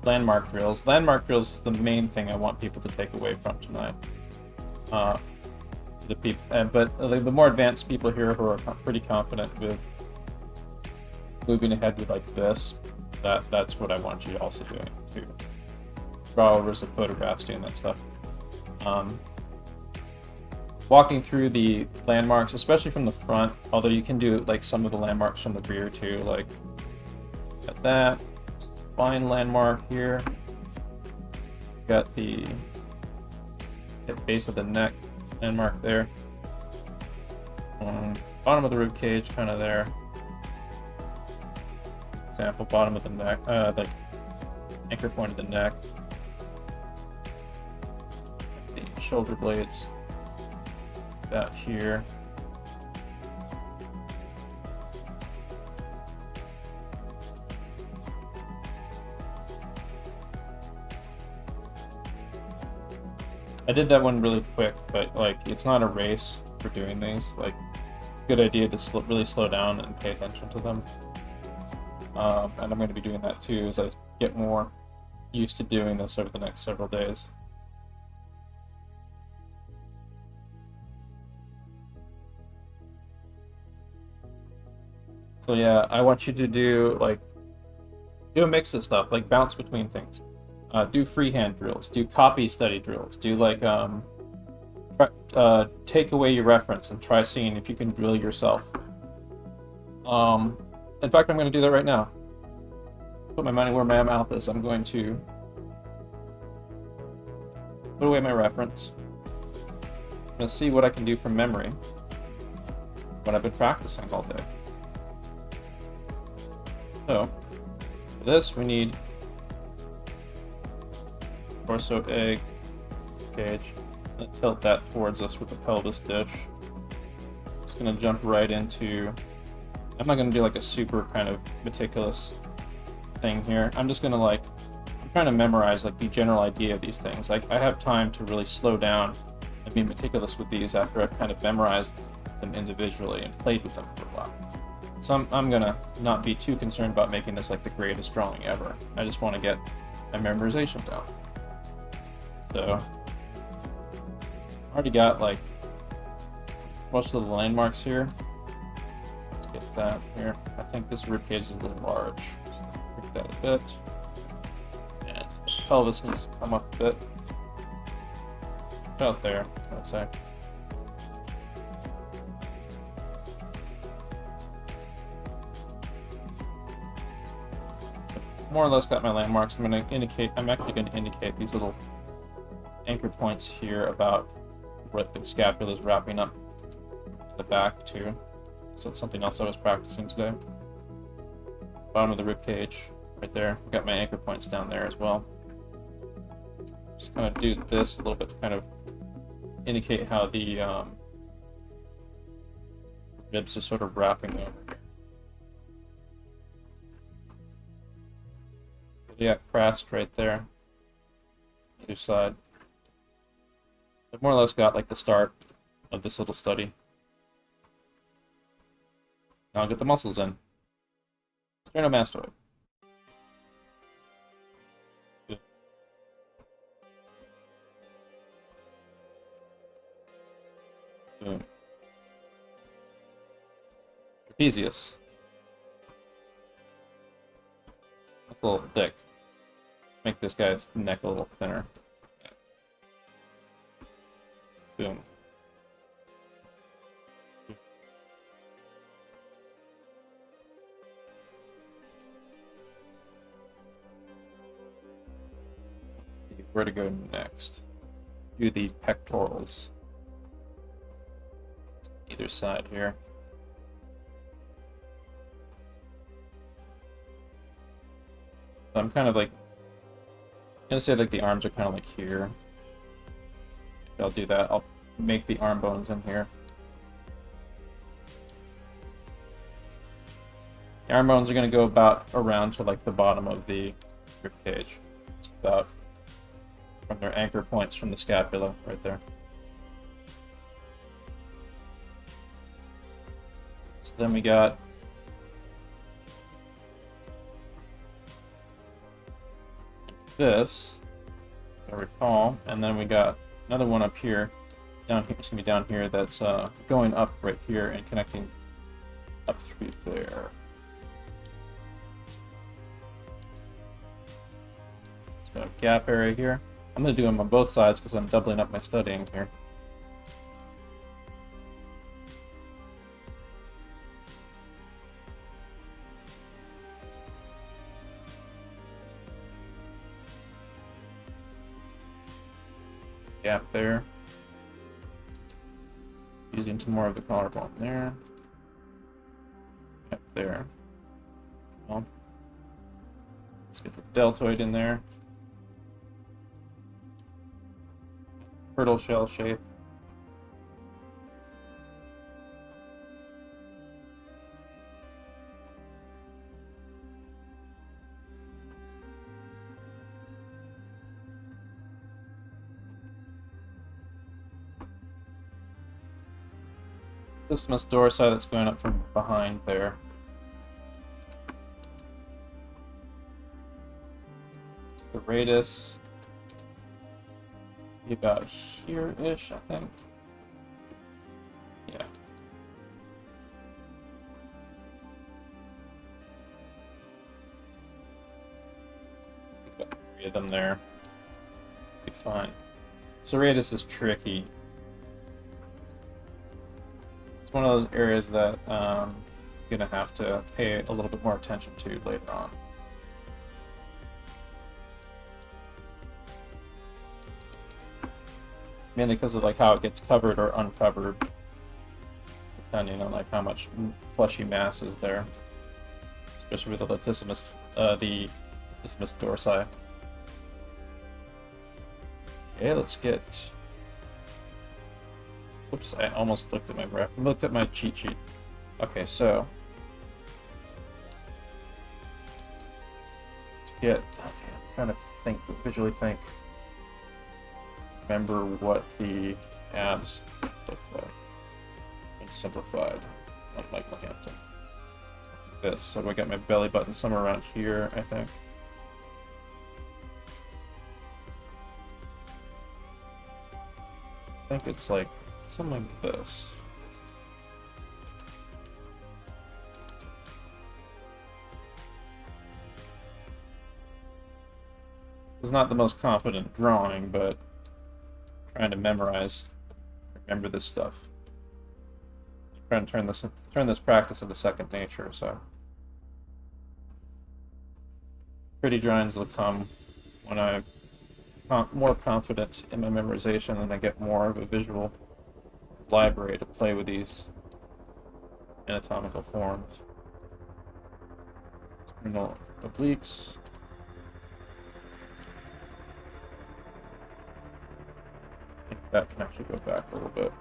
Landmark drills. Landmark drills is the main thing I want people to take away from tonight. But the more advanced people here who are pretty confident with moving ahead with like this, that's what I want you also doing too. Drawovers of photographs, doing that stuff. Walking through the landmarks, especially from the front, although you can do like some of the landmarks from the rear too, like got that fine landmark here. Got the base of the neck landmark there. Bottom of the rib cage, kind of there. Example, bottom of the neck, like anchor point of the neck. The shoulder blades. About here. I did that one really quick, but like it's not a race for doing these. Like, good idea to really slow down and pay attention to them. And I'm going to be doing that too as I get more used to doing this over the next several days. So yeah, I want you to do a mix of stuff, like bounce between things. Do freehand drills, do copy study drills, do like take away your reference and try seeing if you can drill yourself. In fact, I'm going to do that right now. Put my money where my mouth is. I'm going to put away my reference. I'm going to see what I can do from memory, what I've been practicing all day. So, for this we need torso, egg, cage. And tilt that towards us with the pelvis dish. Just gonna jump right into I'm not gonna do like a super kind of meticulous thing here. I'm just gonna like, I'm trying to memorize like the general idea of these things. Like I have time to really slow down and be meticulous with these after I've kind of memorized them individually and played with them for a while. So I'm gonna not be too concerned about making this like the greatest drawing ever. I just want to get my memorization down. So already got like most of the landmarks here. Let's get that here. I think this ribcage is a little large. Break that a bit. And the pelvis needs to come up a bit. About there, I'd say. More or less got my landmarks. I'm actually going to indicate these little anchor points here about what the scapula is wrapping up the back too. So that's something else I was practicing today. Bottom of the rib cage, right there. Got my anchor points down there as well. Just kind of do this a little bit to kind of indicate how the ribs are sort of wrapping over here. Yeah, crest right there. Either side. I've more or less got like the start of this little study. Now I'll get the muscles in. Sternomastoid. Good. Boom. Trapezius. That's a little thick. Make this guy's neck a little thinner. Boom. Where to go next? Do the pectorals. Either side here. So I'm kind of like, I'm gonna say like the arms are kind of like here. I'll do that. I'll make the arm bones in here. The arm bones are going to go about around to like the bottom of the rib cage. Just about from their anchor points from the scapula right there. So then we got this, if I recall, and then we got another one up here, down here. It's gonna be down here. That's going up right here and connecting up through there. So a gap area here. I'm gonna do them on both sides because I'm doubling up my studying here. Gap there. Using some more of the collarbone there. Gap there. Well, let's get the deltoid in there. Turtle shell shape. Isthmus dorsi that's going up from behind there. The radius be about here-ish, I think. Yeah. Got 3 of them there. Be fine. So radius is tricky. One of those areas that I'm gonna have to pay a little bit more attention to later on. Mainly because of like how it gets covered or uncovered, depending on like how much fleshy mass is there, especially with the latissimus dorsi. Okay, let's get. Oops, I almost looked at my cheat sheet. Okay, so get. Okay, I'm trying to think, visually think. Remember what the abs look like. And simplified on Michael Hampton. This. So I got my belly button somewhere around here, I think. I think it's like something like this. It's not the most confident drawing, but trying to remember this stuff. Trying to turn this practice into second nature. So pretty drawings will come when I'm more confident in my memorization, and I get more of a visual library to play with these anatomical forms. Spinal obliques. I think that can actually go back a little bit.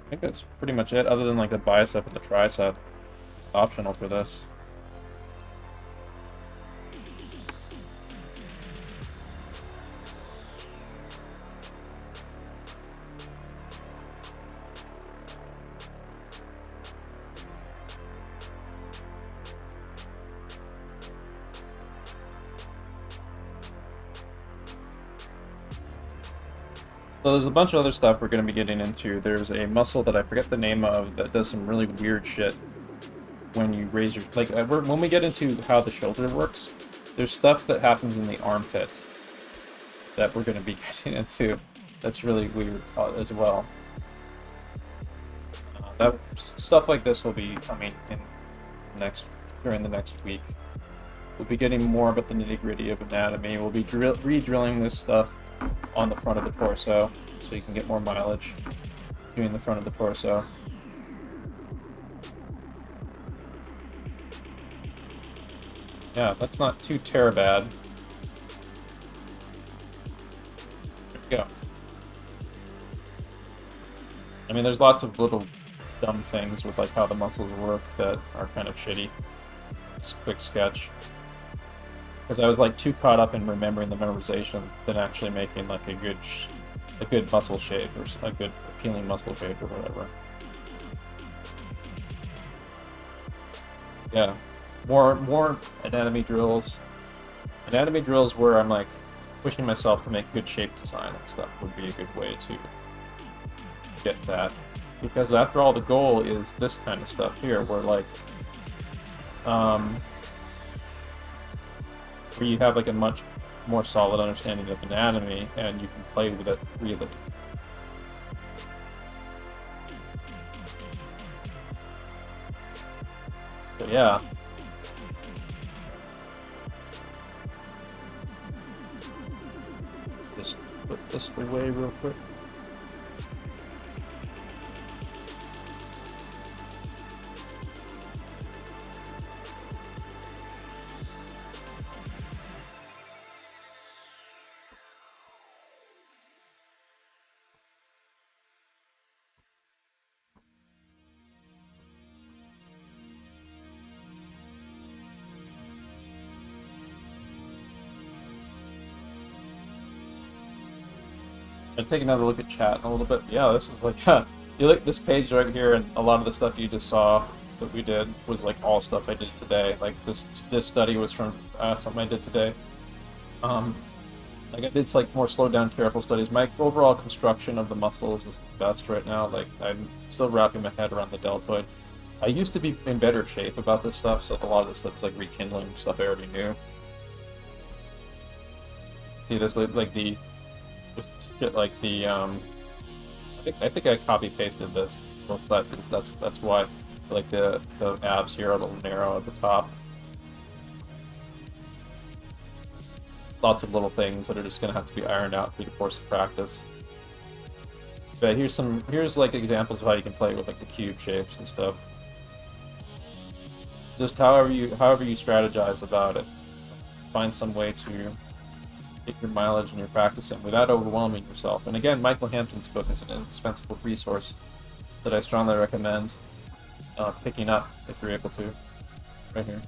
I think that's pretty much it, other than like the bicep and the tricep. Optional for this. So there's a bunch of other stuff we're going to be getting into. There's a muscle that I forget the name of that does some really weird shit when you raise your... Like, when we get into how the shoulder works, there's stuff that happens in the armpit that we're going to be getting into that's really weird as well. Stuff like this will be coming in during the next week. We'll be getting more about the nitty-gritty of anatomy. We'll be re-drilling this stuff on the front of the torso, so you can get more mileage doing the front of the torso. Yeah, that's not too bad. There we go. I mean, there's lots of little dumb things with like how the muscles work that are kind of shitty. It's a quick sketch. Because I was like too caught up in remembering the memorization than actually making like a good muscle shape or a good appealing muscle shape or whatever. Yeah, more anatomy drills. Anatomy drills where I'm like pushing myself to make good shape design and stuff would be a good way to get that. Because after all, the goal is this kind of stuff here, where like where you have like a much more solid understanding of anatomy and you can play with it really. So yeah. Just put this away real quick. I'll take another look at chat in a little bit. Yeah, this is like, you look at this page right here, and a lot of the stuff you just saw that we did was like all stuff I did today. Like this study was from something I did today. Like it's like more slowed down, careful studies. My overall construction of the muscles is the best right now. Like I'm still wrapping my head around the deltoid. I used to be in better shape about this stuff, so a lot of this stuff's like rekindling stuff I already knew. See this like the shit like the I think I copy pasted this both that because that's why like the abs here are a little narrow at the top. Lots of little things that are just gonna have to be ironed out through the course of practice. But here's like examples of how you can play with like the cube shapes and stuff. Just however you strategize about it. Find some way to get your mileage and your practice in without overwhelming yourself. And again, Michael Hampton's book is an indispensable resource that I strongly recommend picking up if you're able to. Right here.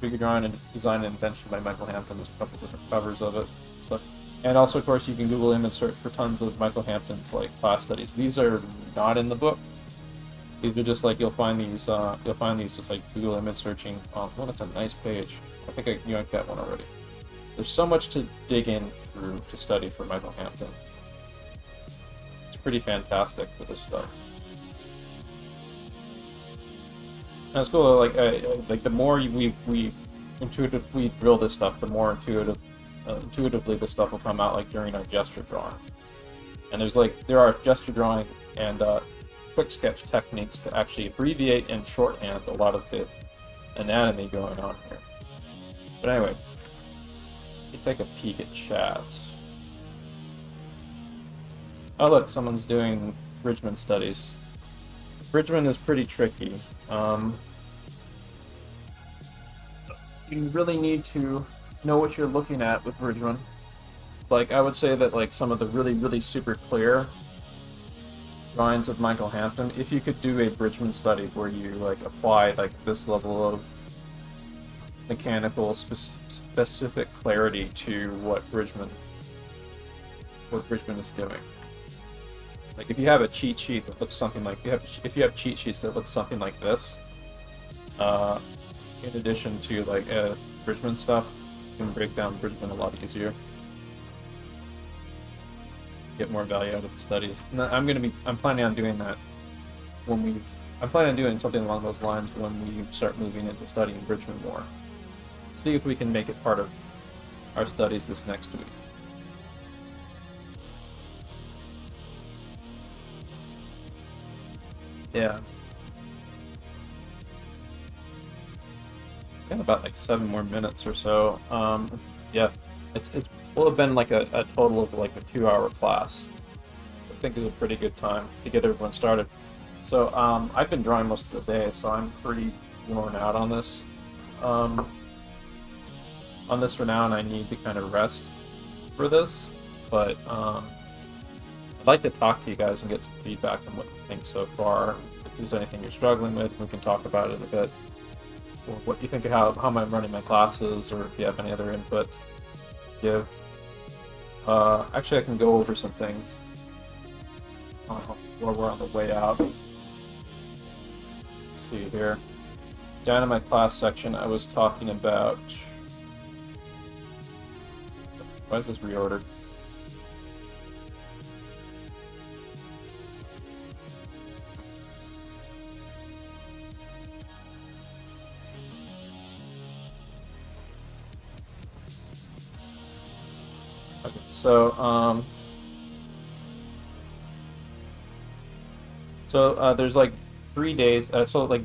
Figure Drawing and Design and Invention by Michael Hampton. There's a couple different covers of it. Stuff. And also, of course, you can Google image search for tons of Michael Hampton's like class studies. These are not in the book. These are just like you'll find these just like Google image searching. Oh, that's a nice page. I think I yanked that one already. There's so much to dig in through to study for Michael Hampton. It's pretty fantastic for this stuff. And it's cool. Like the more we intuitively drill this stuff, the more intuitively this stuff will come out. Like during our gesture drawing, and there are gesture drawing and quick sketch techniques to actually abbreviate and shorthand a lot of the anatomy going on here. But anyway, you take a peek at chat. Oh look, someone's doing Bridgman studies. Bridgman is pretty tricky. You really need to know what you're looking at with Bridgman. Like, I would say that like some of the really, really super clear drawings of Michael Hampton, if you could do a Bridgman study where you like apply like this level of mechanical specific clarity to what Bridgman is doing. Like if you have a cheat sheet that looks something like if you have cheat sheets that look something like this, in addition to like Bridgman stuff, you can break down Bridgman a lot easier. Get more value out of the studies. And I'm planning on doing that I'm planning on doing something along those lines when we start moving into studying Bridgman more. See if we can make it part of our studies this next week. Yeah. Got about like 7 more minutes or so. Yeah, it will have been like a total of like a 2-hour class. I think is a pretty good time to get everyone started. So I've been drawing most of the day, so I'm pretty worn out on this. On this for now, and I need to kind of rest for this. But I'd like to talk to you guys and get some feedback on what you think so far. If there's anything you're struggling with, we can talk about it a bit. Or what you think of how I'm running my classes, or if you have any other input to give. Actually, I can go over some things while we're on the way out. Let's see here. Down in my class section, I was talking about... Why is this reordered? Okay, so there's like 3 days. So like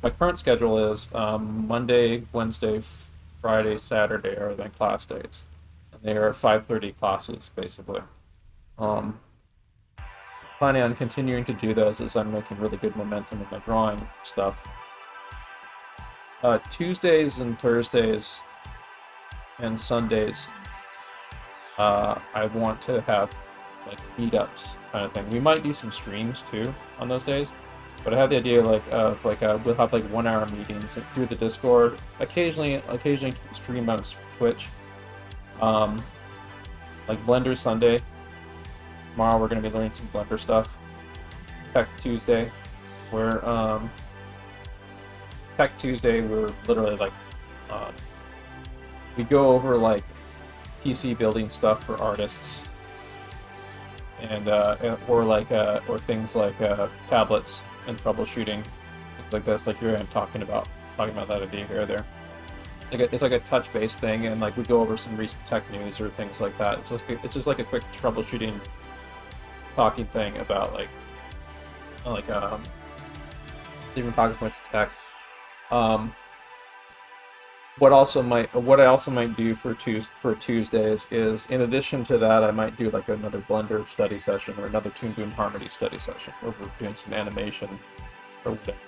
my current schedule is Monday, Wednesday, Friday, Saturday are my class days. And they are 5:30 classes basically. Planning on continuing to do those as I'm making really good momentum with my drawing stuff. Tuesdays and Thursdays and Sundays, I want to have like meetups kind of thing. We might do some streams too on those days, but I have the idea we'll have like 1-hour meetings through the Discord. Occasionally stream on Twitch. Like Blender Sunday. Tomorrow we're going to be learning some Blender stuff. Tech Tuesday, we're literally like we go over like PC building stuff for artists, and or things like tablets and troubleshooting, things like this. Like here I'm talking about that idea here or there. It's like a touch-based thing, and like we go over some recent tech news or things like that. It's just like a quick troubleshooting, talking thing about different talking points of tech. What I also might do for Tuesdays is, in addition to that, I might do like another Blender study session or another Toon Boom Harmony study session where we're doing some animation or whatever.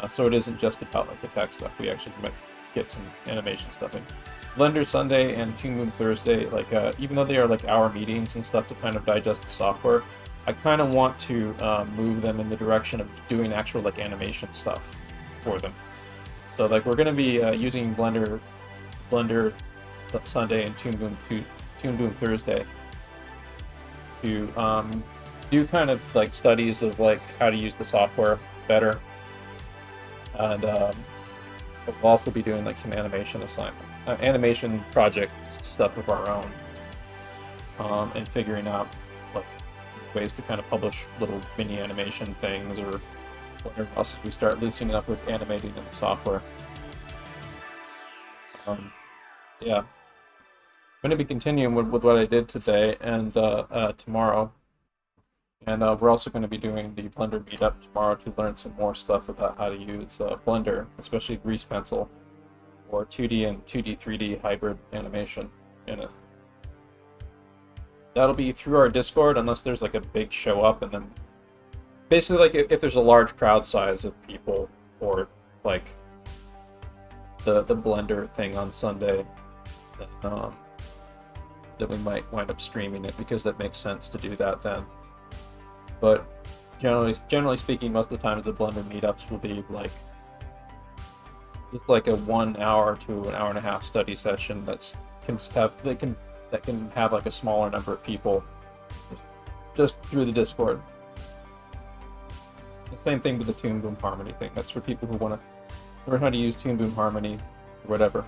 So it isn't just about like the tech stuff. We actually might get some animation stuff in. Blender Sunday and Toon Boom Thursday, like even though they are like hour meetings and stuff to kind of digest the software, I kind of want to move them in the direction of doing actual like animation stuff for them. So like we're gonna be using Blender Sunday and Toon Boom Thursday to do kind of like studies of like how to use the software better, and we'll also be doing like some animation project stuff of our own, and figuring out like ways to kind of publish little mini animation things or whatever else as we start loosening up with animating in the software. Yeah. I'm going to be continuing with what I did today and tomorrow. And we're also going to be doing the Blender meetup tomorrow to learn some more stuff about how to use Blender, especially Grease Pencil, for 2D and 2D, 3D hybrid animation in it. That'll be through our Discord unless there's like a big show up, and then basically like if there's a large crowd size of people or like the Blender thing on Sunday, then we might wind up streaming it because that makes sense to do that then. But generally speaking, most of the time the Blender meetups will be like just like a 1 hour to an hour and a half study session that can have like a smaller number of people just through the Discord. The same thing with the Toon Boom Harmony thing. That's for people who want to learn how to use Toon Boom Harmony or whatever.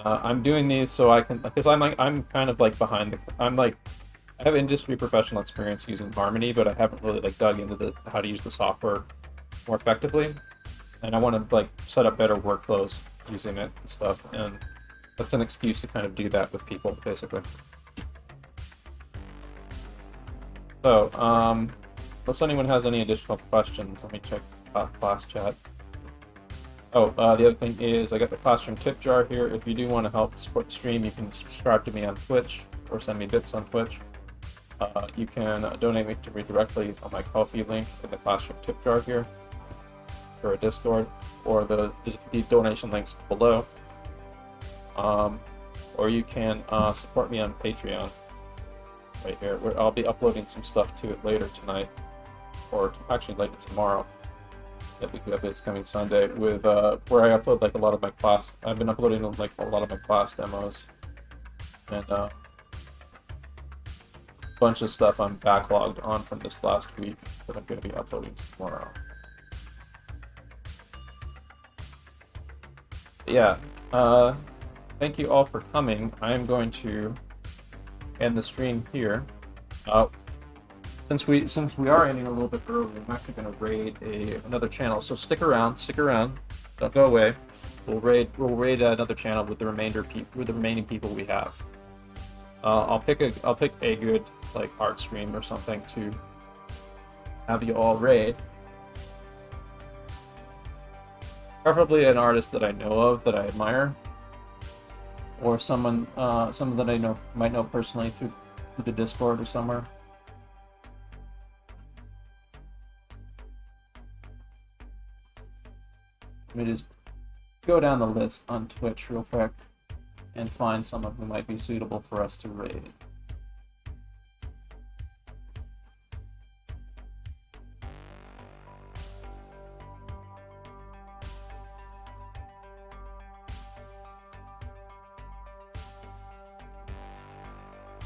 I'm doing these so I can, because I'm kind of like behind I have industry professional experience using Harmony, but I haven't really like dug into how to use the software more effectively, and I want to like set up better workflows using it and stuff, and that's an excuse to kind of do that with people basically. So, unless anyone has any additional questions, let me check class chat. Oh, the other thing is I got the Classroom tip jar here. If you do want to help support the stream, you can subscribe to me on Twitch or send me bits on Twitch. You can donate to me directly on my Ko-fi link in the Classroom tip jar here, or a Discord, or the donation links below. Or you can support me on Patreon right here, where I'll be uploading some stuff to it later tonight, or actually later tomorrow. That we have it's coming Sunday with where I upload like a lot of my class. I've been uploading like a lot of my class demos and a bunch of stuff I'm backlogged on from this last week that I'm going to be uploading tomorrow. Yeah, thank you all for coming. I am going to end the stream here. Since we are ending a little bit early, I'm actually going to raid another channel. So stick around, don't go away. We'll raid another channel with the remaining people we have. I'll pick a good like art stream or something to have you all raid. Preferably an artist that I know of, that I admire, or someone that I might know personally through the Discord or somewhere. Let me just go down the list on Twitch real quick and find someone who might be suitable for us to raid.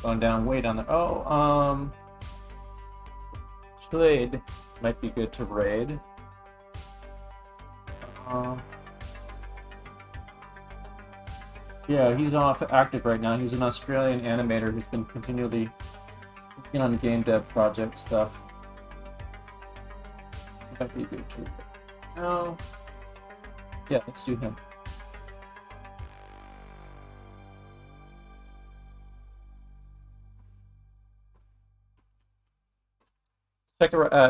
Going down way down there. Oh, Slade might be good to raid. Yeah, he's active right now. He's an Australian animator who's been continually working on game dev project stuff. Might be good too. No. Yeah, let's do him.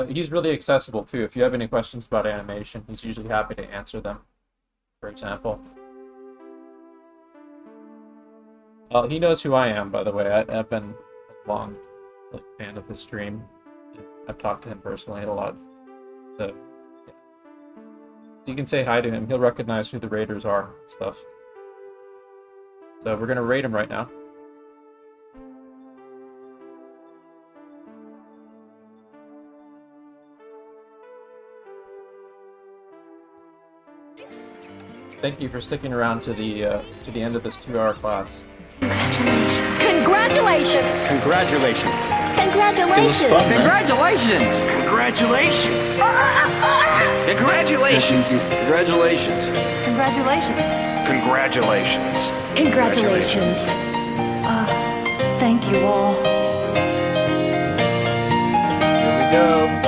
He's really accessible too. If you have any questions about animation, he's usually happy to answer them. For example. He knows who I am, by the way. I've been a long fan of his stream. I've talked to him personally a lot. So, yeah. You can say hi to him. He'll recognize who the raiders are and stuff. So we're going to raid him right now. thank you for sticking around to the end of this 2-hour class. Congratulations! Congratulations! Congratulations! It was fun, man. Congratulations! Congratulations! Congratulations! Congratulations! Congratulations! Congratulations! Congratulations! Thank you all. Here we go.